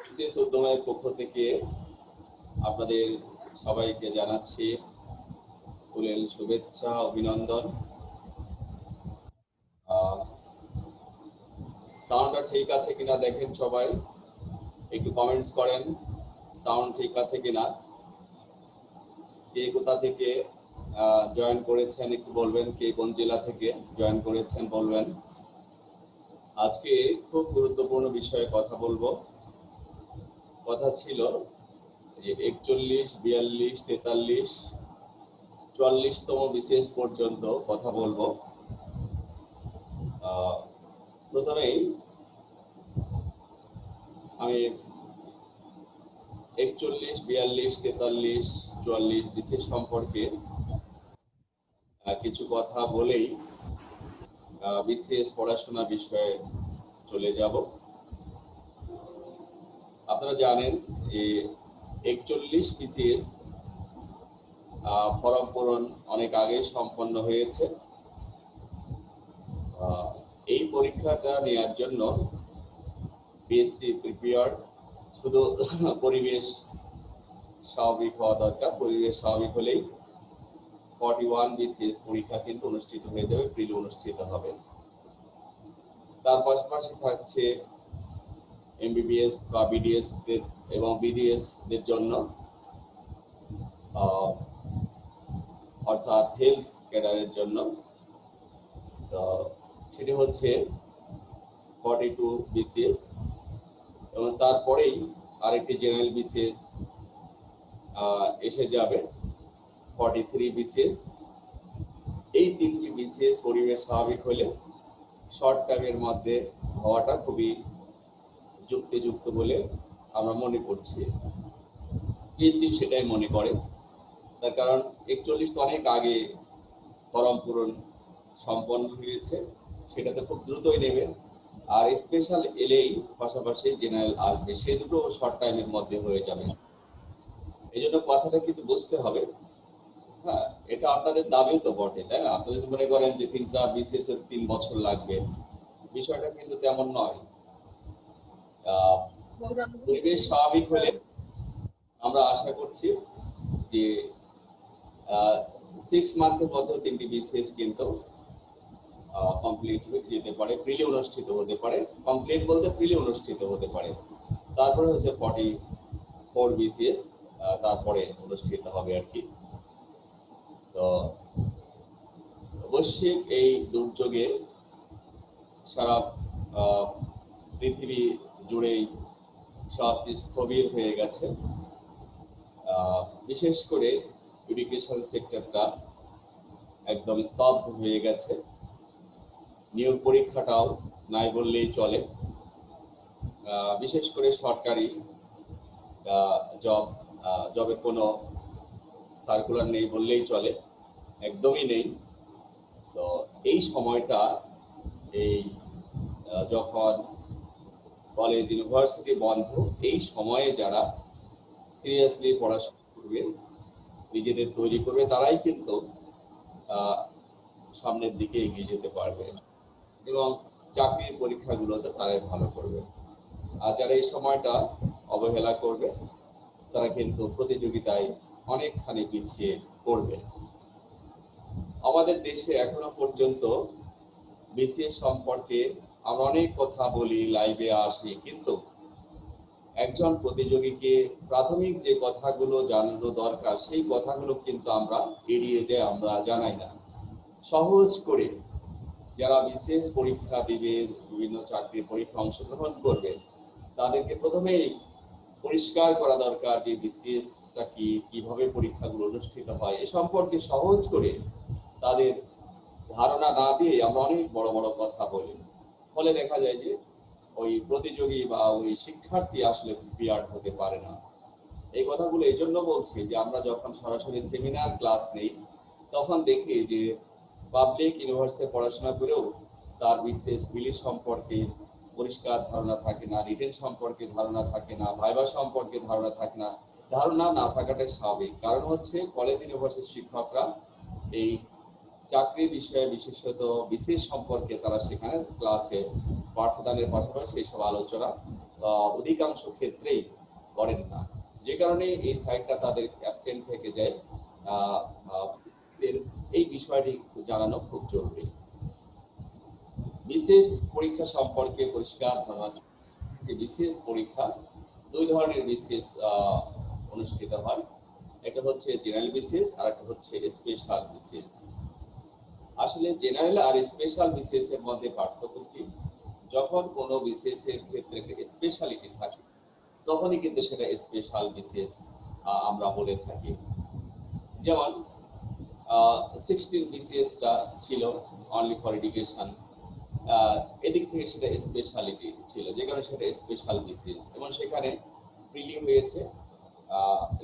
BCS উদ্যমের পক্ষ থেকে আপনাদের সবাইকে জানাচ্ছি ফুলেল শুভেচ্ছা অভিনন্দন। সাউন্ডটা ঠিক আছে কিনা দেখেন, সবাই একটু কমেন্টস করেন সাউন্ড ঠিক আছে কিনা। কে কোথা থেকে জয়েন করেছেন একটু বলবেন, কে কোন জেলা থেকে জয়েন করেছেন বলবেন। আজকে খুব গুরুত্বপূর্ণ বিষয়ে কথা বলবো। কথা ছিল যে 41, 42, 43, 44তম বিসিএস পর্যন্ত কথা বলবো। প্রথমেই আমি 41, 42, 43, 44 বিসিএস সম্পর্কে কিছু কথা বলেই বিসিএস পড়াশোনা বিষয়ে চলে যাব। আপনারা জানেন যে 41 বিসিএস ফর্ম পূরণ অনেক আগে সম্পন্ন হয়েছে। এই পরীক্ষাটা নেওয়ার জন্য বিএসসি প্রিপেয়ার, শুধু পরিবেশ স্বাভাবিক হওয়া দরকার। পরিবেশ স্বাভাবিক হলেই 41 বিসিএস পরীক্ষা কিন্তু অনুষ্ঠিত হয়ে যাবে, প্রিলি অনুষ্ঠিত হবে। তার পাশাপাশি থাকছে এমবিবিএস বা বিডিএস এবং বিডিএস দের জন্য, অর্থাৎ হেলথ ক্যাডারের জন্য। তো সেটি হচ্ছে 42 বিসিএস, এবং তারপরেই আরেকটি জেনারেল বিসিএস এসে যাবে 43 বিসিএস। এই তিনটি বিসিএস পরিবেশ স্বাভাবিক হলে শর্ট টাইমের মধ্যে হওয়াটা খুবই যুক্তিযুক্ত বলে আমরা মনে করছি। পিএসসি সেটাই মনে করে, তার কারণ 41 তো অনেক আগে ফর্ম পূরণ সম্পন্ন হয়েছে, সেটাতে খুব দ্রুতই নেবে। আর স্পেশাল এলেই পাশাপাশি জেনারেল আসবে, সে দুটো শর্ট টাইমের মধ্যে হয়ে যাবে। এই জন্য কথাটা কিন্তু বুঝতে হবে। হ্যাঁ, এটা আপনাদের দাবিও তো বটে, তাই না? আপনি যদি মনে করেন যে 3টা বিসিএস এর 3 বছর লাগবে, বিষয়টা কিন্তু তেমন নয়। পরিবেশ স্বাভাবিক হলে আমরা আশা করছি যে 6 মান্থের মধ্যে 3টি বিসিএস কিন্তু কমপ্লিট হয়ে যেতে পারে, প্রিলি অনুষ্ঠিত হতে পারে। কমপ্লিট বলতে প্রিলি অনুষ্ঠিত হতে পারে। তারপরে হচ্ছে 44 বিসিএস তারপরে অনুষ্ঠিত হবে আর কি। তো অবশ্যই এই দুর্যোগে সারা পৃথিবী জুড়েই সব স্থবির হয়ে গেছে। বিশেষ করে এডুকেশন সেক্টরটা একদম স্তব্ধ হয়ে গেছে। নিয়োগ পরীক্ষাটাও নাই বললেই চলে। বিশেষ করে সরকারি জবের কোনো সার্কুলার নেই বললেই চলে, একদমই নেই। তো এই সময়টা, এই যখন কলেজ ইউনিভার্সিটি বন্ধ, এই সময়ে যারা সিরিয়াসলি পড়াশোনা করবে, নিজেদের তৈরি করবে, তারাই কিন্তু সামনের দিকে এগিয়ে যেতে পারবে এবং চাকরির পরীক্ষাগুলোতে তারাই ভালো করবে। আর যারা এই সময়টা অবহেলা করবে, তারা কিন্তু প্রতিযোগিতায় অনেকখানি পিছিয়ে পড়বে। আমাদের দেশে এখনো পর্যন্ত বিসিএস সম্পর্কে আমরা অনেক কথা বলি, লাইভে আসি, কিন্তু একজন প্রতিযোগীকে প্রাথমিক যে কথাগুলো জানানো দরকার, সেই কথাগুলো কিন্তু আমরা এড়িয়ে যাই, আমরা জানাই না। সহজ করে যারা বিসিএস পরীক্ষা দিবে, বিভিন্ন চাকরির পরীক্ষা অংশগ্রহণ করবে, তাদেরকে প্রথমেই পরিষ্কার করা দরকার যে বিসিএসটা কি, কিভাবে পরীক্ষাগুলো অনুষ্ঠিত হয়, এ সম্পর্কে সহজ করে তাদের ধারণা না দিয়ে আমরা অনেক বড় বড় কথা বলি। ফলে দেখা যায় যে ওই প্রতিযোগী বা ওই শিক্ষার্থী আসলে প্রিপেয়ার্ড হতে পারে না। এই কথাগুলো এই জন্য বলছি যে আমরা যখন সরাসরি সেমিনার ক্লাস নেই, তখন দেখি যে পাবলিক ইউনিভার্সিটিতে পড়াশোনা করেও তার বিসিএস প্রিলি সম্পর্কে পরিষ্কার ধারণা থাকে না, রিটেন সম্পর্কে ধারণা থাকে না, ভাইভা সম্পর্কে ধারণা থাকে না। ধারণা না থাকাটাই স্বাভাবিক, কারণ হচ্ছে কলেজ ইউনিভার্সিটির শিক্ষকরা এই চাকরি বিষয়ে, বিশেষত বিসিএস সম্পর্কে তারা সেখানে ক্লাসে পাঠদানের পাশাপাশি এইসব আলোচনা অধিকাংশ ক্ষেত্রেই করেন না, যে কারণে এই সাইটটা তাদের অ্যাবসেন্ট থেকে যায়। এই বিষয়টি জানানো খুব জরুরি। বিশেষ পরীক্ষা সম্পর্কে পরিষ্কার ধারণা, যে বিশেষ পরীক্ষা দুই ধরনের বিশেষ অনুষ্ঠিত হয়, একটা হচ্ছে জেনারেল বিশেষ আর একটা হচ্ছে স্পেশাল বিশেষ। আসলে জেনারেল আর স্পেশাল বিশেষ এর মধ্যে পার্থক্য কি? যখন কোনো বিশেষের ক্ষেত্রে একটা স্পেশালিটি থাকে তখনই কিন্তু সেটা স্পেশাল বিশেষ আমরা বলে থাকি। যেমন 16 বিসিএসটা ছিল অনলি ফর এডুকেশন, এদিক থেকে সেটা স্পেশালিটি ছিল, যে কারণে সেটা স্পেশাল বিসিএস, এবং সেখানে প্রিলি হয়েছে,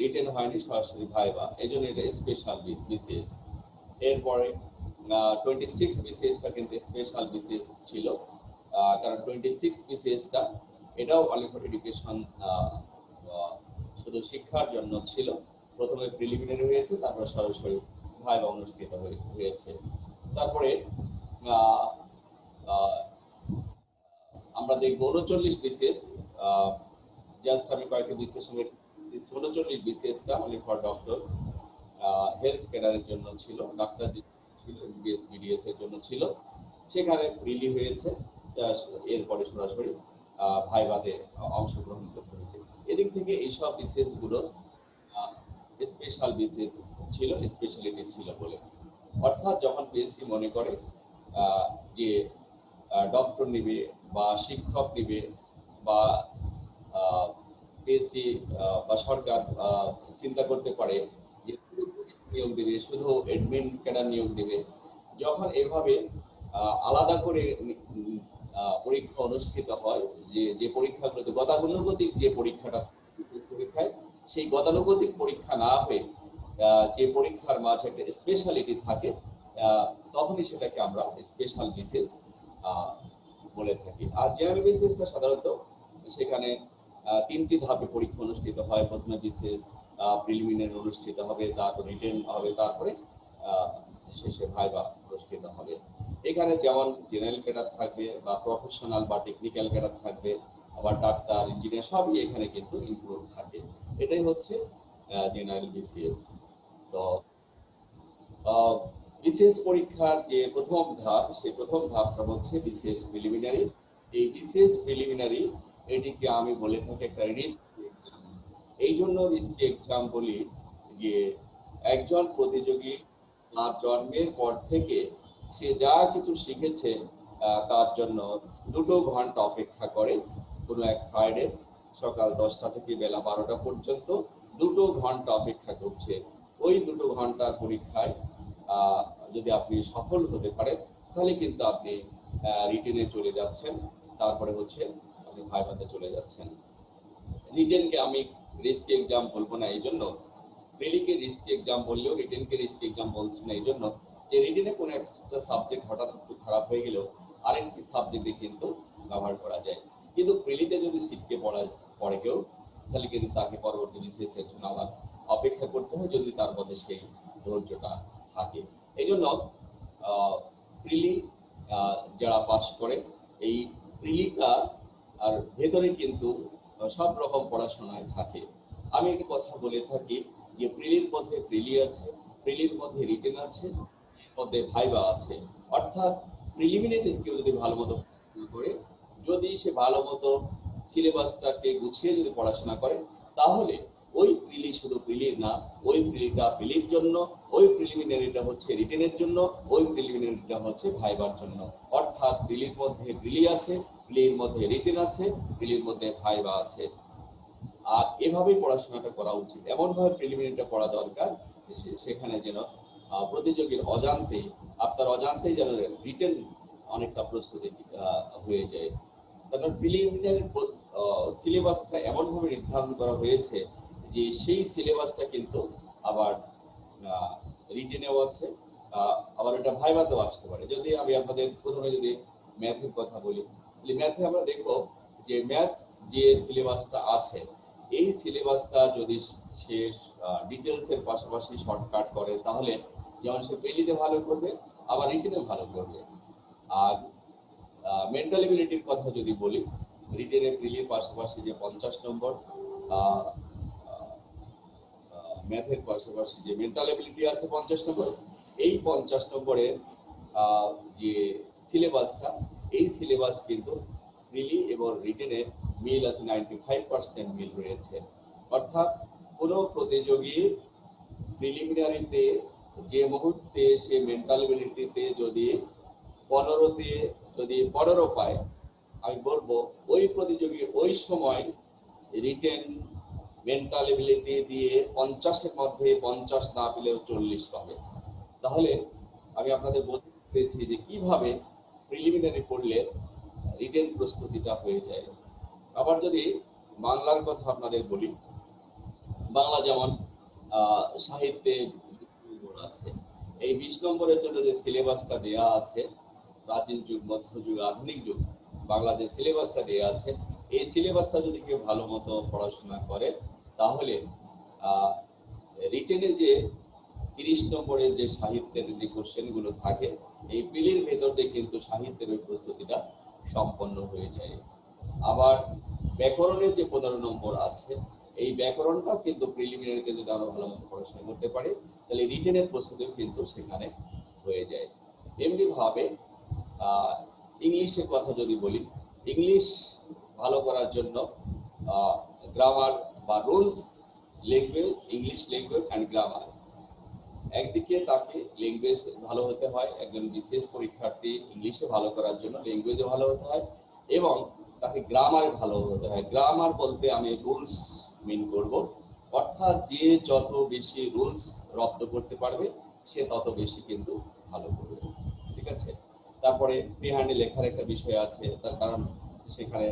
রিটেন হয়নি, সরাসরি ভাইবা, এই জন্য এটা স্পেশাল বিসিএস। এরপরে 26 বিসিএসটা কিন্তু স্পেশাল বিসিএস ছিল, কারণ 26 বিসিএসটা এটাও অনলি ফর এডুকেশন, শুধু শিক্ষার জন্য ছিল। প্রথমে প্রিলিমিনারি হয়েছে, তারপর সরাসরি ভাইবা অনুষ্ঠিত হয়েছে। তারপরে আমরা দেখব 39 বিসিএস, জাস্ট আমি কয়েকটা বিসিএস সঙ্গে 39 বিসিএসটা অনলি ফর ডক্টর, হেলথ কেয়ারের জন্য ছিল, ডাক্তার ছিল, বিএস বিডিএস এর জন্য ছিল। সেখানে প্রিলি হয়েছে, এরপরে সরাসরি ভাইভাতে অংশগ্রহণ করতে হয়েছে। এদিক থেকে এইসব বিসিএস গুলো স্পেশাল বিসিএস ছিল, স্পেশালিটি ছিল বলে। অর্থাৎ যখন পিএসসি মনে করে যে ডক্টর নিবে বা শিক্ষক নিবে বা পিএসসি বা সরকার চিন্তা করতে পারে যে শুধু পুলিশ নিয়োগ দেবে, শুধু অ্যাডমিন ক্যাডার নিয়োগ দেবে, যখন এভাবে আলাদা করে পরীক্ষা অনুষ্ঠিত হয়, যে পরীক্ষাগুলোতে গতানুগতিক যে পরীক্ষাটা পরীক্ষায়, সেই গতানুগতিক পরীক্ষা না হয়ে যে পরীক্ষার মাঝে একটা স্পেশালিটি থাকে, তখনই সেটাকে আমরা স্পেশাল বিসিএস বলে থাকি। আর জেনারেল বিসিএসটা সাধারণত সেখানে 3টি ধাপে পরীক্ষা অনুষ্ঠিত হয়। প্রথমে বিসিএস প্রিলিমিনারি অনুষ্ঠিত হবে, তারপর রিটেন হবে, তারপরে শেষে ভাইবা অনুষ্ঠিত হবে। এখানে যেমন জেনারেল ক্যাডার থাকবে বা প্রফেশনাল বা টেকনিক্যাল ক্যাডার থাকবে, আবার ডাক্তার, ইঞ্জিনিয়ার সবই এখানে কিন্তু ইনক্লুড থাকে। এটাই হচ্ছে জেনারেল বিসিএস। তো বিসিএস পরীক্ষার যে প্রথম ধাপ, সেই প্রথম ধাপটা হচ্ছে বিসিএস প্রিলিমিনারি। এই বিসিএস প্রিলিমিনারি এটিকে আমি বলে থাকি একটা রিস্ক এক্সাম। এই জন্য রিস্ক এক্সাম বলি যে একজন প্রতিযোগী তার জন্মের পর থেকে সে যা কিছু শিখেছে তার জন্য 2 ঘন্টা অপেক্ষা করে। কোনো এক ফ্রাইডে সকাল 10টা থেকে বেলা 12টা পর্যন্ত 2 ঘন্টা অপেক্ষা করছে। ওই 2 ঘন্টার পরীক্ষায় যদি আপনি সফল হতে পারেন, তাহলে কিন্তু আপনি রিটেনে চলে যাচ্ছেন, তারপরে হচ্ছে আপনি ভাইভাতে চলে যাচ্ছেন। রিটেনকে আমি রিস্ক এক্সাম বলবো না, এই জন্য প্রিলিকে রিস্ক এক্সাম বললেও রিটেনকে রিস্ক এক্সাম বলছি না, এই জন্য যে রিটেনে কোনো একটা সাবজেক্ট হঠাৎ একটু খারাপ হয়ে গেলেও আরেকটি সাবজেক্টে কিন্তু ব্যবহার করা যায়। কিন্তু প্রিলিতে যদি সিটকে পড়ে কেউ, তাহলে কিন্তু তাকে পরবর্তী বিসিএস এর জন্য আবার অপেক্ষা করতে হয়, যদি তার মধ্যে সেই ধৈর্যটা থাকে। এই জন্য প্রিলি যারা পাস করে, এই প্রিলিটা আর ভেতরে কিন্তু সব রকম পড়াশোনায় থাকে। আমি একটা কথা বলে থাকি যে প্রিলির মধ্যে প্রিলি আছে, প্রিলির মধ্যে রিটেন আছে, এর মধ্যে ভাইবা আছে। অর্থাৎ প্রিলিমিনারিতে কেউ যদি ভালো মতো করে, যদি সে ভালো মতো সিলেবাসটাকে গুছিয়ে যদি পড়াশোনা করে, তাহলে ওই প্রিলি শুধু প্রিলির না, ওই প্রিলিটা প্রিলির জন্য, ওই প্রিলিমিনারিটা হচ্ছে রিটেনের জন্য, ওই প্রিলিমিনারিটা হচ্ছে ভাইবার জন্য। অর্থাৎ প্রিলির মধ্যে প্রিলি আছে, প্রিলির মধ্যে রিটেন আছে, প্রিলির মধ্যে ভাইবা আছে। আর এভাবেই পড়াশোনাটা করা উচিত, এমন ভাবে প্রিলিমিনারিটা পড়া দরকার সেখানে যেন প্রতিযোগীর অজান্তেই, আপনার অজান্তেই যেন রিটেন অনেকটা প্রস্তুতি হয়ে যায়। তারপর প্রিলিমিনারি সিলেবাসটা এমনভাবে নির্ধারণ করা হয়েছে যে সেই সিলেবাসটা কিন্তু আবার রিটেনেও আছে, আবার এটা ভাইভাতেও আসতে পারে। যদি আমি আপনাদের প্রথমে যদি ম্যাথের কথা বলি, তাহলে ম্যাথে আমরা দেখব যে ম্যাথস যে সিলেবাসটা আছে, এই সিলেবাসটা যদি সে ডিটেলস এর পাশাপাশি শর্টকাট করে, তাহলে যেমন সে প্রিলিতে ভালো করবে, আবার রিটেনে ভালো করবে। আর মেন্টাল এবিলিটির কথা যদি বলি, রিটেনে প্রিলির পাশাপাশি যে 50 নম্বর, ম্যাথের পাশাপাশি যে মেন্টাল এবিলিটি আছে 50 নম্বর, এই 50 নম্বরের যে সিলেবাসটা, এই সিলেবাস কিন্তু প্রিলি এবং রিটেনে মিল আছে, 95% মিল রয়েছে। অর্থাৎ কোনো প্রতিযোগী প্রিলিমিনারিতে যে মুহূর্তে সে মেন্টাল এবিলিটিতে যদি 15-তে যদি 15 পায়, আমি বলবো ওই প্রতিযোগী ওই সময় রিটেন মেন্টাল এবিলিটি দিয়ে 50-এর মধ্যে 50 না পেলেও 40 পাবে। তাহলে আমি আপনাদের বলতে পেরেছি যে কিভাবে প্রিলিমিনারি পড়লে রিটেন প্রস্তুতিটা হয়ে যায়। আবার যদি বাংলার কথা আপনাদের বলি, বাংলা যেমন সাহিত্যে আছে, এই 20 নম্বরের জন্য যে সিলেবাসটা দেয়া আছে, প্রাচীন যুগ, মধ্যযুগ, আধুনিক যুগ, বাংলা যে সিলেবাসটা দেয়া আছে, এই সিলেবাসটা যদি কেউ ভালো মতো পড়াশোনা করে, তাহলে রিটেনে যে 30 নম্বরের যে সাহিত্যের যে কোশ্চেনগুলো থাকে, এই প্রিলির ভেতর দিয়ে কিন্তু সাহিত্যের ওই প্রস্তুতিটা সম্পন্ন হয়ে যায়। আবার ব্যাকরণের যে 15 নম্বর আছে, এই ব্যাকরণটাও কিন্তু প্রিলিমিনারিতে যদি আমরা ভালো মতো পড়াশোনা করতে পারি, তাহলে রিটেনের প্রস্তুতিও কিন্তু সেখানে হয়ে যায়। এমনি ভাবে ইংলিশের কথা যদি বলি, ইংলিশ ভালো করার জন্য গ্রামার বা rules, language, English language and grammar, একদিকে তাকে ল্যাঙ্গুয়েজ ভালো হতে হয়, একজন বিশেষ পরীক্ষার্থী ইংলিশে ভালো করার জন্য ল্যাঙ্গুয়েজে ভালো হতে হয়, এবং তাকে গ্রামারে ভালো হতে হয়। গ্রামার বলতে আমি রুলস মিন করব, অর্থাৎ যে যত বেশি রুলস রপ্ত করতে পারবে সে তত বেশি কিন্তু ভালো করবে। ঠিক আছে। তারপরে ফ্রি হ্যান্ডে লেখার একটা বিষয় আছে, তার কারণ সেখানে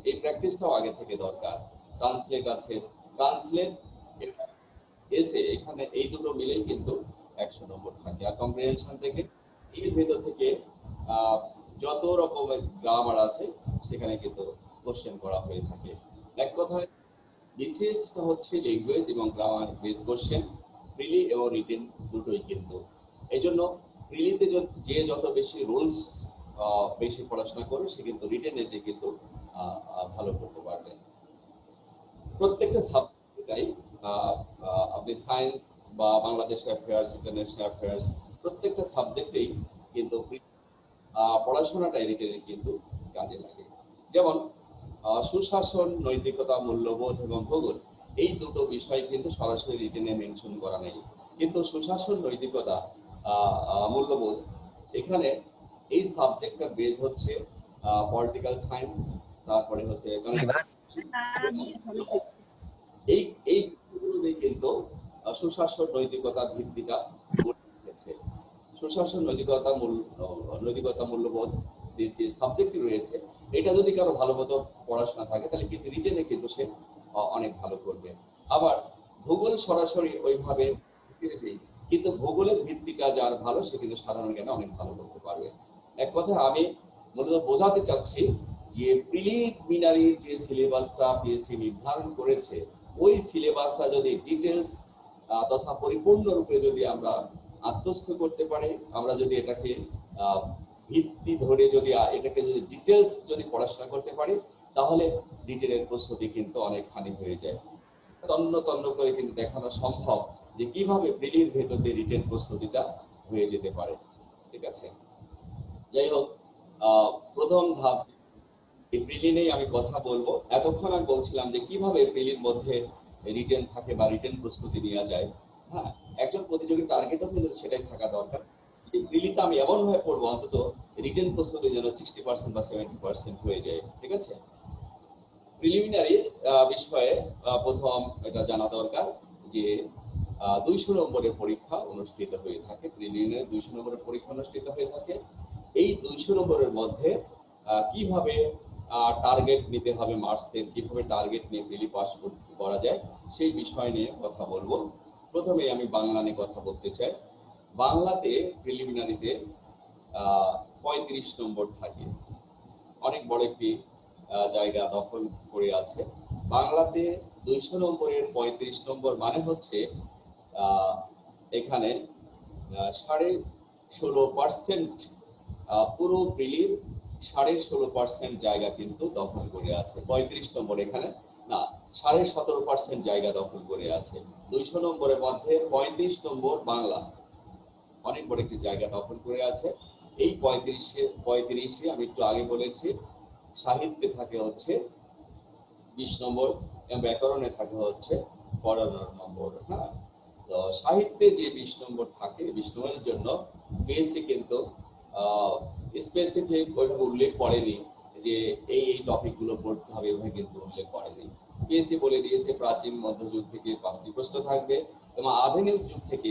এই প্র্যাকটিসটাও আগে থেকে দরকার। ট্রান্সলেট আছে, ট্রান্সলেট এসে এখানে এই দুটো মিলেই কিন্তু 100 নম্বর থাকে। আর কম্প্রিহেনশন থেকে এর ভেতর থেকে যত রকমের গ্রামার আছে সেখানে কিন্তু কোশ্চেন করা হয়ে থাকে। এক কথায় বিসিএসটা হচ্ছে ল্যাঙ্গুয়েজ এবং গ্রামার বেস কোশ্চেন, প্রিলি এবং রিটেন দুটোই কিন্তু। এই জন্য প্রিলিতে যে যত বেশি রুলস বেশি পড়াশোনা করে, সে কিন্তু রিটেনে যে কিন্তু ভালো করতে পারবে। প্রত্যেকটা সাবজেক্টটাই আপনি সায়েন্স বা বাংলাদেশ অ্যাফেয়ার্স, ইন্টারন্যাশনাল অ্যাফেয়ার্স, প্রত্যেকটা সাবজেক্টেই কিন্তু পড়াশোনাটা রিটেনে কিন্তু কাজে লাগে। যেমন সুশাসন, নৈতিকতা, মূল্যবোধ এবং ভূগোল, এই দুটো বিষয় কিন্তু সরাসরি রিটেনে মেনশন করা নেই, কিন্তু সুশাসন, নৈতিকতা, মূল্যবোধ, এখানে এই সাবজেক্টটার বেস হচ্ছে পলিটিক্যাল সায়েন্স, তারপরে হচ্ছে এই এইগুলোতে কিন্তু সুশাসন, নৈতিকতার ভিত্তিটা গড়ে উঠেছে। সুশাসন, নৈতিকতা, মূল্যবোধ যে সাবজেক্টটি রয়েছে, এটা যদি কারো ভালো মতো পড়াশোনা থাকে, তাহলে কিন্তু রিটেনে কিন্তু সে অনেক ভালো করবে। আবার ভূগোল সরাসরি ওইভাবে, কিন্তু ভূগোলের ভিত্তিটা যার ভালো, সে কিন্তু সাধারণ জ্ঞানে অনেক ভালো করতে পারবে। এক কথা আমি মূলত বোঝাতে চাচ্ছি যে প্রিলিমিনারির যে সিলেবাসটা পিএসসি নির্ধারণ করেছে, ওই সিলেবাসটা যদি ডিটেলস তথা পরিপূর্ণরূপে যদি আমরা আত্মস্থ করতে পারি, আমরা যদি এটাকে ভিত্তি ধরে যদি এটাকে যদি ডিটেলস যদি পড়াশোনা করতে পারি, তাহলে রিটেনের প্রস্তুতি কিন্তু অনেকখানি হয়ে যায়। তন্ন তন্ন করে কিন্তু দেখানো সম্ভব যে কিভাবে প্রিলির ভেতর দিয়ে রিটেন প্রস্তুতিটা হয়ে যেতে পারে। ঠিক আছে। যাই হোক, প্রথম ধাপ এই প্রিলি নিয়ে আমি কথা বলবো। এতক্ষণ আমি বলছিলাম যে কিভাবে প্রিলির মধ্যে রিটেন থাকে বা রিটেন প্রস্তুতি নেওয়া যায়। হ্যাঁ, একজন প্রতিযোগীর টার্গেটও কিন্তু সেটাই থাকা দরকার যে প্রিলিটা আমি এমন ভাবে পড়বো অন্তত রিটেন প্রস্তুতি যেন 60% বা 70% হয়ে যায়। ঠিক আছে। প্রিলিমিনারি বিষয়ে প্রথম এটা জানা দরকার যে 200 নম্বরের পরীক্ষা অনুষ্ঠিত হয়ে থাকে। প্রিলিমিনারি 200 নম্বরের পরীক্ষা অনুষ্ঠিত হয়ে থাকে। এই 200 নম্বরের মধ্যে কিভাবে টার্গেট নিতে হবে, মার্কসের কিভাবে টার্গেট নিয়ে প্রিলি পাস করা যায়, সেই বিষয় নিয়ে কথা বলবো। প্রথমে আমি বাংলা নিয়ে কথা বলতে চাই। বাংলাতে প্রিলিমিনারিতে 35 নম্বর থাকে, অনেক বড় একটি জায়গা দখল করে আছে। বাংলাতে 200 নম্বরের 35 নম্বর মানে হচ্ছে এখানে 16.5% পুরো প্রিলির 16.5% জায়গা কিন্তু দখল করে আছে। 35 নম্বর এখানে না, 17.5% জায়গা দখল করে আছে। 200 নম্বরের মধ্যে 35 নম্বর বাংলা অনেক বড় একটি জায়গা দখল করে আছে। এই 35-এ আমি একটু আগে বলেছি সাহিত্যে থাকে হচ্ছে 20 নম্বর এবং ব্যাকরণে থাকে হচ্ছে 15 নম্বর। হ্যাঁ, তো সাহিত্যে যে 20 নম্বর থাকে, 20 নম্বরের জন্য বিএসসি কিন্তু স্পেসিফিক ওইভাবে উল্লেখ করেনি যে এই টপিকগুলো পড়তে হবে, ওইভাবে কিন্তু উল্লেখ করেনি। বিএসসি বলে দিয়েছে প্রাচীন মধ্যযুগ থেকে 5টি প্রশ্ন থাকবে এবং আধুনিক যুগ থেকে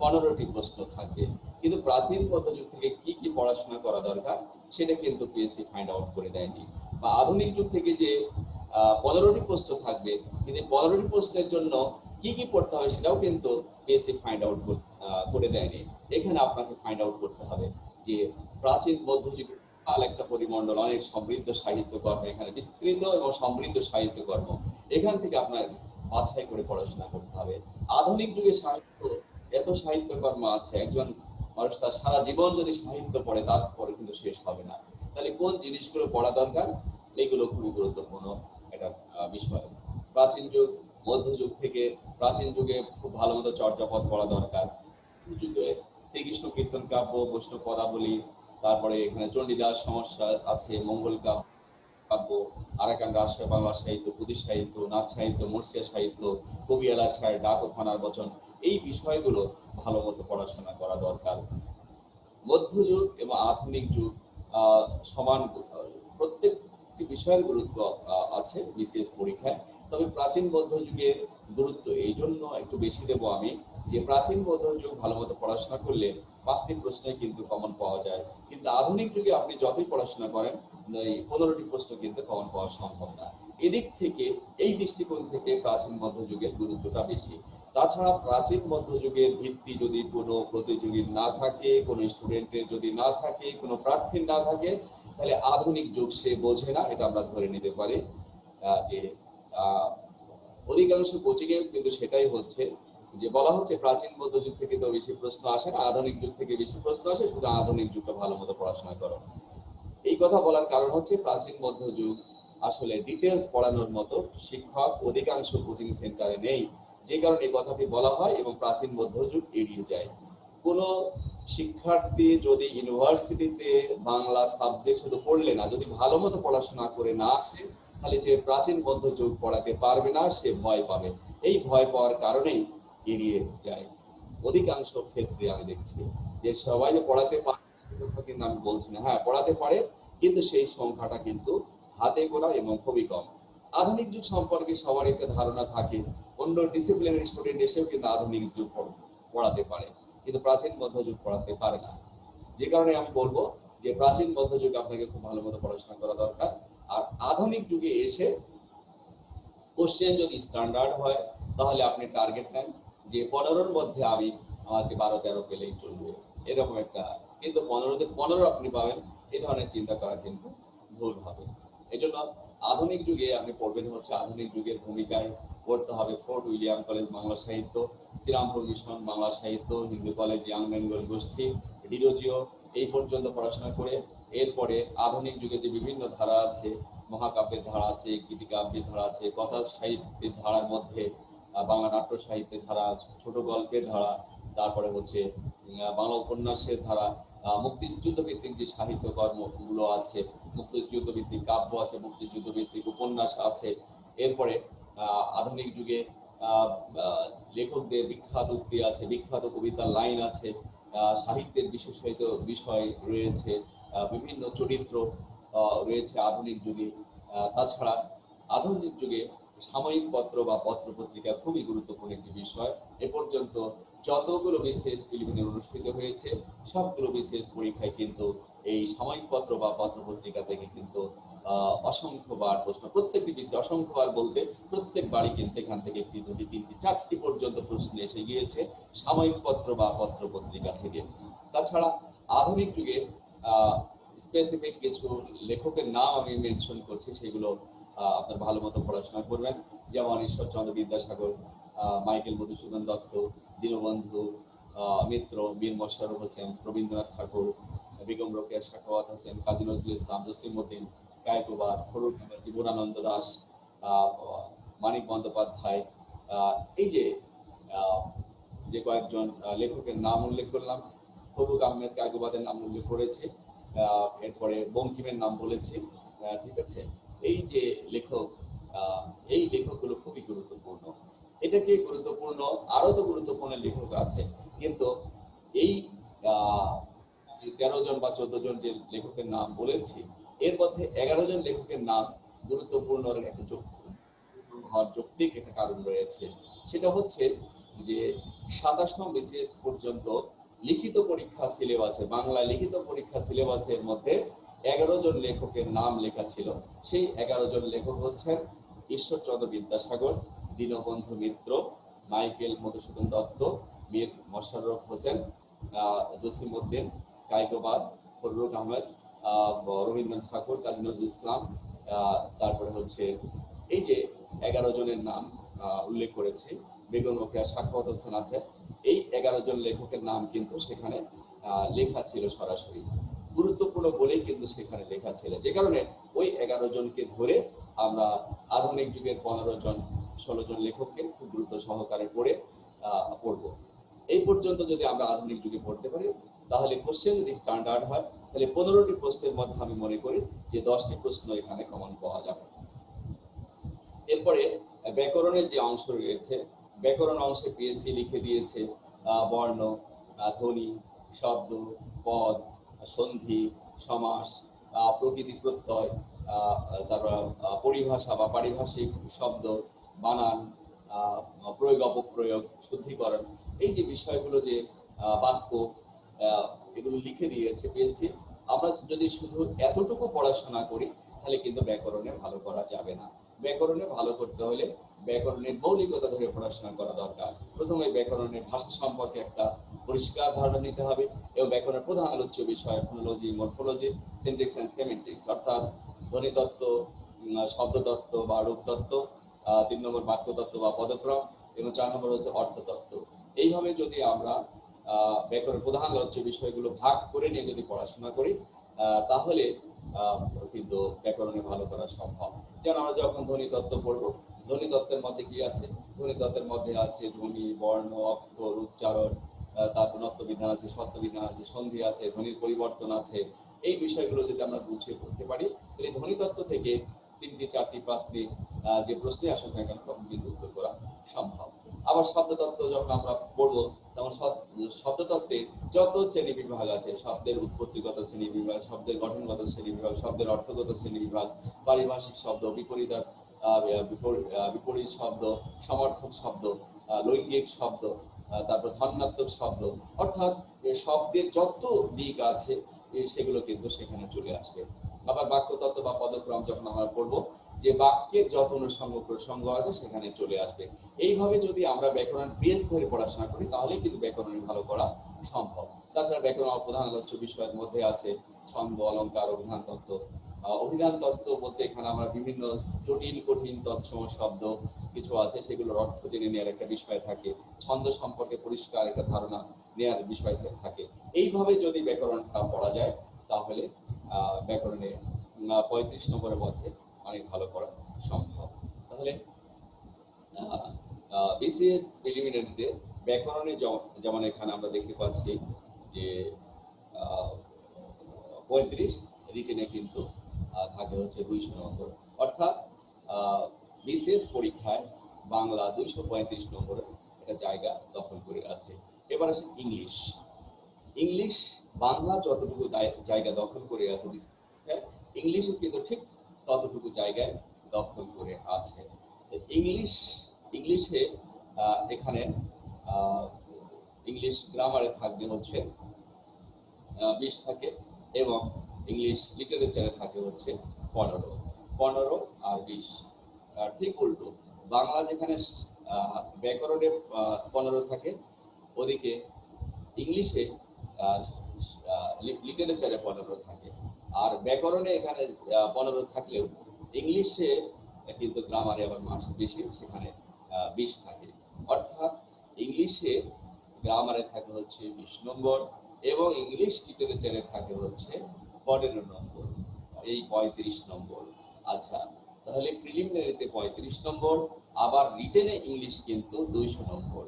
15টি প্রশ্ন থাকবে। কিন্তু প্রাচীন মধ্যযুগ থেকে কি কি পড়াশোনা করা দরকার সেটা কিন্তু বিএসসি ফাইন্ড আউট করে দেয়নি। বা আধুনিক যুগ থেকে যে 15টি প্রশ্ন থাকবে, কিন্তু 15টি প্রশ্নের জন্য কি কি পড়তে হবে সেটাও কিন্তু বিএসসি ফাইন্ড আউট করে দেয়নি। এখানে আপনাকে ফাইন্ড আউট করতে হবে যে প্রাচীন মধ্যযুগের একটা পরিমণ্ডল, অনেক সমৃদ্ধ সাহিত্যকর্ম, এখানে বিস্তৃত এবং সমৃদ্ধ সাহিত্যকর্ম, এখান থেকে আপনার বাছাই করে পড়াশোনা করতে হবে। আধুনিক যুগে সাহিত্য, এত সাহিত্যকর্ম আছে, একজন মানুষ তার সারা জীবন যদি সাহিত্য পড়ে তারপরে কিন্তু শেষ হবে না। তাহলে কোন জিনিসগুলো পড়া দরকার, এগুলো খুবই গুরুত্বপূর্ণ একটা বিষয়। প্রাচীন যুগ, মধ্যযুগ থেকে প্রাচীন যুগে খুব ভালো মতো চর্যাপদ পড়া দরকার। যুগে শ্রীকৃষ্ণ কীর্তন কাব্য, বৈষ্ণব পদাবলী, তারপরে এখানে চণ্ডীদাস সমস্যা আছে, মঙ্গল কাব্য, আরাকান রাষ্ট্রীয় বাংলা সাহিত্য, পুঁথি সাহিত্য, নাচ সাহিত্য, মুর্শিয়া সাহিত্য, কবিয়ালার সাহেব, ডাক ও খানার বচন, এই বিষয়গুলো ভালো মতো পড়াশোনা করা দরকার। মধ্যযুগ এবং আধুনিক যুগ সমান, প্রত্যেকটি বিষয়ের গুরুত্ব আছে বিসিএস পরীক্ষায়। তবে প্রাচীন মধ্যযুগের গুরুত্ব এই জন্য একটু বেশি দেব আমি, যে প্রাচীন মধ্যযুগ ভালো মতো পড়াশোনা করলে 5টি প্রশ্নে কিন্তু কমন পাওয়া যায়। কিন্তু আধুনিক যুগে আপনি যতই পড়াশোনা করেন, এই 15টি প্রশ্ন কিন্তু কমন পাওয়া সম্ভব না। এদিক থেকে, এই দৃষ্টিকোণ থেকে প্রাচীন মধ্যযুগের গুরুত্বটা বেশি। তাছাড়া প্রাচীন মধ্যযুগের ভিত্তি যদি কোনো প্রতিযোগীর না থাকে, কোনো স্টুডেন্টের যদি না থাকে, কোনো প্রার্থীর না থাকে, তাহলে আধুনিক যুগ সে বোঝে না, এটা আমরা ধরে নিতে পারি। যে অধিকাংশ কোচিং এ কিন্তু সেটাই হচ্ছে, যে বলা হচ্ছে প্রাচীন মধ্যযুগ থেকে তো বেশি প্রশ্ন আসে না, আধুনিক যুগ থেকে বেশি প্রশ্ন আসে, শুধু আধুনিক যুগটা ভালো মতো পড়াশোনা করো। এই কথা বলার কারণ হচ্ছে প্রাচীন মধ্যযুগ আসলে ডিটেলস পড়ানোর মতো শিক্ষক অধিকাংশ কোচিং সেন্টারে নেই, যে কারণে এই কথাটি বলা হয় এবং প্রাচীন মধ্যযুগ এড়িয়ে যায়। কোনো শিক্ষার্থী যদি ইউনিভার্সিটিতে বাংলা সাবজেক্ট শুধু পড়লে না, যদি ভালো মতো পড়াশোনা করে না আসে, তাহলে যে প্রাচীন মধ্যযুগ পড়াতে পারবে না, সে ভয় পাবে। এই ভয় পাওয়ার কারণেই এড়িয়ে যায়। অধিকাংশ ক্ষেত্রে আমি দেখছি যে সবাই যে পড়াতে পারে সেটা কিন্তু আমি বলছি না, হ্যাঁ পড়াতে পারে, কিন্তু সেই সংখ্যাটা কিন্তু হাতে গোনা এবং খুবই কম। আধুনিক যুগ সম্পর্কে সবার একটা ধারণা থাকে, অন্য ডিসিপ্লিনের স্টুডেন্ট এসেও কিন্তু আধুনিক যুগ পড়াতে পারে, কিন্তু প্রাচীন মধ্যযুগ পড়াতে পারে না। যে কারণে আমি বলবো যে প্রাচীন মধ্যযুগে আপনাকে খুব ভালো মতো পড়াশোনা করা দরকার। আর আধুনিক যুগে এসে কোশ্চেন যদি স্ট্যান্ডার্ড হয়, তাহলে আপনি টার্গেট নেন যে 15-র মধ্যে আমি, আমাকে 12-13 পেলেই চলবে, এরকম একটা। কিন্তু 15-তে 15 আপনি পাবেন, এই ধরনের চিন্তা করা কিন্তু ভুল হবে। এই জন্য আধুনিক যুগে আপনি পড়বেন হচ্ছে আধুনিক যুগের ভূমিকায় পড়তে হবে ফোর্ট উইলিয়াম কলেজ বাংলা সাহিত্য, শ্রীরামপুর মিশন বাংলা সাহিত্য, হিন্দু কলেজ ইয়াং বেঙ্গল গোষ্ঠী, ডিরোজিও, এই পর্যন্ত পড়াশোনা করে এরপরে আধুনিক যুগে যে বিভিন্ন ধারা আছে, মহাকাব্যের ধারা আছে, গীতিকাব্যের ধারা আছে, কথা সাহিত্যের ধারার মধ্যে বাংলা নাট্য সাহিত্যের ধারা, ছোট গল্পের ধারা, তারপরে হচ্ছে বাংলা উপন্যাসের ধারা, মুক্তিযুদ্ধ ভিত্তিক যে সাহিত্য কর্মগুলো আছে, মুক্তিযুদ্ধ ভিত্তিক কাব্য আছে, মুক্তিযুদ্ধ ভিত্তিক উপন্যাস আছে। এরপরে আধুনিক যুগে লেখকদের বিখ্যাত উক্তি আছে, বিখ্যাত কবিতার লাইন আছে, সাহিত্যের বিশেষায়িত বিষয় রয়েছে, বিভিন্ন চরিত্র রয়েছে আধুনিক যুগে। তাছাড়া আধুনিক যুগে সাময়িক পত্র বা পত্র পত্রিকা খুবই গুরুত্বপূর্ণ একটি বিষয়। এ পর্যন্ত যতগুলো বিসিএস প্রিলিমিনারি অনুষ্ঠিত হয়েছে, সবগুলো বিসিএস পরীক্ষায় কিন্তু এই সাময়িক পত্র বা পত্র পত্রিকা থেকে কিন্তু অসংখ্যবার প্রশ্ন, প্রত্যেকটি বিষয় অসংখ্যবার বলতে প্রত্যেকবারই কিন্তু এখান থেকে একটি, দুটি, তিনটি, 4টি পর্যন্ত প্রশ্ন এসে গিয়েছে সাময়িক পত্র বা পত্র পত্রিকা থেকে। তাছাড়া আধুনিক যুগে স্পেসিফিক কিছু লেখকের নাম আমি মেনশন করছি, সেগুলো আপনার ভালো মতো পড়াশোনা করবেন, যেমন ঈশ্বরচন্দ্র বিদ্যাসাগর, মাইকেল মধুসূদন দত্ত, দীনবন্ধু মিত্র, বীর মোশাররফ হোসেন, রবীন্দ্রনাথ ঠাকুর, বেগম রোকেয়া সাখাওয়াত হোসেন, কাজী নজরুল ইসলাম, জসিমউদ্দিন, কায়কোবাদ, ফরুক আহমেদ, জীবনানন্দ দাশ, মানিক বন্দ্যোপাধ্যায়, এই যে যে কয়েকজন লেখকের নাম উল্লেখ করলাম, ফরুক আহমেদ, কায়কোবাদের নাম উল্লেখ করেছি, এরপরে বঙ্কিমের নাম বলেছি, ঠিক আছে। এই যে লেখক, এই লেখকগুলো খুবই গুরুত্বপূর্ণ। এটা কি গুরুত্বপূর্ণ? আরো তো গুরুত্বপূর্ণ লেখক আছে, কিন্তু এই 13 জন বা 14 জন যে লেখকের নাম বলেছি, এর মধ্যে 11 জন লেখকের নাম গুরুত্বপূর্ণ একটা যৌক্তিক একটা কারণ রয়েছে। সেটা হচ্ছে যে 27 নং বিসিএস পর্যন্ত লিখিত পরীক্ষা সিলেবাসে, বাংলা লিখিত পরীক্ষা সিলেবাসের মধ্যে 11 জন লেখকের নাম লেখা ছিল। সেই 11 জন লেখক হচ্ছেন ঈশ্বরচন্দ্র বিদ্যাসাগর, দীনবন্ধু মিত্র, মাইকেল মধুসূদন দত্ত, মীর মোশাররফ হোসেন, জসিমউদ্দিন, কায়কোবাদ, ফররুখ আহমেদ, রবীন্দ্রনাথ ঠাকুর, কাজী নজরুল ইসলাম, তারপরে হচ্ছে এই যে 11 জনের নাম উল্লেখ করেছি, বেগম রোকেয়া সাখাওয়াত হোসেন আছে। এই 11 জন লেখকের নাম কিন্তু সেখানে লেখা ছিল সরাসরি, গুরুত্বপূর্ণ বলেই কিন্তু সেখানে লেখা ছিল, যে কারণে ওই 11 জনকে ধরে আমরা আধুনিক যুগের 15 জন 16 জন লেখককে খুব গুরুত্ব সহকারে পড়বো। এই পর্যন্ত যদি আমরা আধুনিক যুগে পড়তে পারি, তাহলে কোশ্চেন যদি স্ট্যান্ডার্ড হয়, তাহলে 15টি প্রশ্নের মধ্যে আমি মনে করি যে 10টি প্রশ্ন এখানে কমন পাওয়া যাবে। এরপরে ব্যাকরণের যে অংশ রয়েছে, ব্যাকরণ অংশে পিএসসি লিখে দিয়েছে বর্ণ, ধ্বনি, শব্দ, পদ, সন্ধি, সমাস, প্রকৃতি প্রত্যয়, তারপর পরিভাষা বা পারিভাষিক শব্দ, বানান, প্রয়োগ অপপ্রয়োগ, শুদ্ধিকরণ, এই যে বিষয়গুলো, যে বাক্য, এগুলো লিখে দিয়েছে পিএসসি। আমরা যদি শুধু এতটুকু পড়াশোনা করি, তাহলে কিন্তু ব্যাকরণে ভালো করা যাবে না। ব্যাকরণে ভালো করতে হলে ব্যাকরণের মৌলিকতা ধরে পড়াশোনা করা দরকার। প্রথমে ব্যাকরণের ভাষা সম্পর্কে একটা পরিষ্কার ধারণা নিতে হবে, এবং ব্যাকরণের প্রধান আলোচ্য বিষয় ফোনোলজি, মরফোলজি, সিনট্যাক্স এন্ড সেমেন্টিক্স, অর্থাৎ ধ্বনিতত্ত্ব, শব্দতত্ত্ব বা রূপতত্ত্ব, 3 নম্বর বাক্যতত্ত্ব বা পদক্রম, এবং 4 নম্বর হচ্ছে অর্থতত্ত্ব। এইভাবে যদি আমরা ব্যাকরণের প্রধান আলোচ্য বিষয়গুলো ভাগ করে নিয়ে যদি পড়াশোনা করি, তাহলে কিন্তু ব্যাকরণে ভালো করা সম্ভব। যেমন আমরা যখন ধ্বনিতত্ত্ব পড়বো, ধ্বনিতত্ত্বের মধ্যে কি আছে? ধ্বনিতত্ত্বের মধ্যে আছে ধ্বনি, বর্ণ, অক্ষর, উচ্চারণ, তারপর নত্ব বিধান আছে, সত্য বিধান আছে, সন্ধি আছে, ধ্বনির পরিবর্তন আছে। এই বিষয়গুলো যদি আমরা বুঝে পড়তে পারি, তাহলে ধ্বনিতত্ত্ব থেকে 3টি, 4টি, 5টি যে প্রশ্নই আসুক না কেন, তখন কিন্তু উত্তর করা সম্ভব। আবার শব্দতত্ত্ব যখন আমরা পড়বো, তখন শব্দতত্ত্বে যত শ্রেণী বিভাগ আছে, শব্দের উৎপত্তিগত শ্রেণী বিভাগ, শব্দের গঠনগত শ্রেণী বিভাগ, শব্দের অর্থগত শ্রেণী বিভাগ, পারিভাষিক শব্দ, বিপরীত শব্দ, সমর্থক শব্দ, লৈঙ্গিক শব্দ, তারপর ধন্যাত্মক শব্দ, অর্থাৎ শব্দের যত দিক আছে সেগুলো কিন্তু সেখানে চলে আসবে। আবার বাক্যতত্ত্ব বা পদক্রম যখন আমরা পড়বো, যে বাক্যের যত অনুষঙ্গ প্রসঙ্গ আছে সেখানে চলে আসবে। এইভাবে যদি আমরা ব্যাকরণ বেস ধরে পড়াশোনা করি, তাহলে কিন্তু ব্যাকরণে ভালো করা সম্ভব। তাছাড়া ব্যাকরণ প্রধান আলোচ্য বিষয়ের মধ্যে আছে ছন্দ, অলঙ্কার, অভিধান তত্ত্ব। অভিধান তত্ত্ব বলতে এখানে আমরা বিভিন্ন জটিল কঠিন তৎসম শব্দ কিছু আছে, সেগুলোর অর্থ জেনে নেওয়ার একটা বিষয় থাকে, ছন্দ সম্পর্কে পরিষ্কার একটা ধারণা নেওয়ার বিষয় থাকে। এইভাবে যদি ব্যাকরণটা পড়া যায়, তাহলে ব্যাকরণে 35 নম্বরের মধ্যে অনেক ভালো করা সম্ভব। তাহলে বিসিএস প্রিলিমিনারিতে ব্যাকরণে যেমন এখানে আমরা দেখতে পাচ্ছি যে 35, রিটেনে কিন্তু থাকে হচ্ছে 200 নম্বর, অর্থাৎ বিসিএস পরীক্ষায় বাংলা 235 নম্বরের একটা জায়গা দখল করে আছে। এবার আসে ইংলিশ। ইংলিশ বাংলা যতটুকু জায়গা দখল করে আছে, ইংলিশও কিন্তু ঠিক ততটুকু জায়গায় দখল করে আছে। ইংলিশে এখানে ইংলিশ গ্রামারে থাকবে হচ্ছে 20 থাকে, এবং ইংলিশ লিটারেচারে থাকে হচ্ছে 15 আর 20। ঠিক উল্টো, বাংলা যেখানে ব্যাকরণে 15 থাকে, ওদিকে ইংলিশে লিটারেচারে 15 থাকে। আর ব্যাকরণে এখানে 15 থাকলেও ইংলিশে কিন্তু গ্রামারে আবার মার্কস বেশি, সেখানে 20 থাকে। অর্থাৎ ইংলিশে গ্রামারে থাকে হচ্ছে 20 নম্বর, এবং ইংলিশ লিটারেচারে থাকে হচ্ছে 15 নম্বর, এই 35 নম্বর। আচ্ছা, তাহলে প্রিলিমিনারিতে 35 নম্বর, আবার রিটেনে ইংলিশ কিন্তু 200 নম্বর।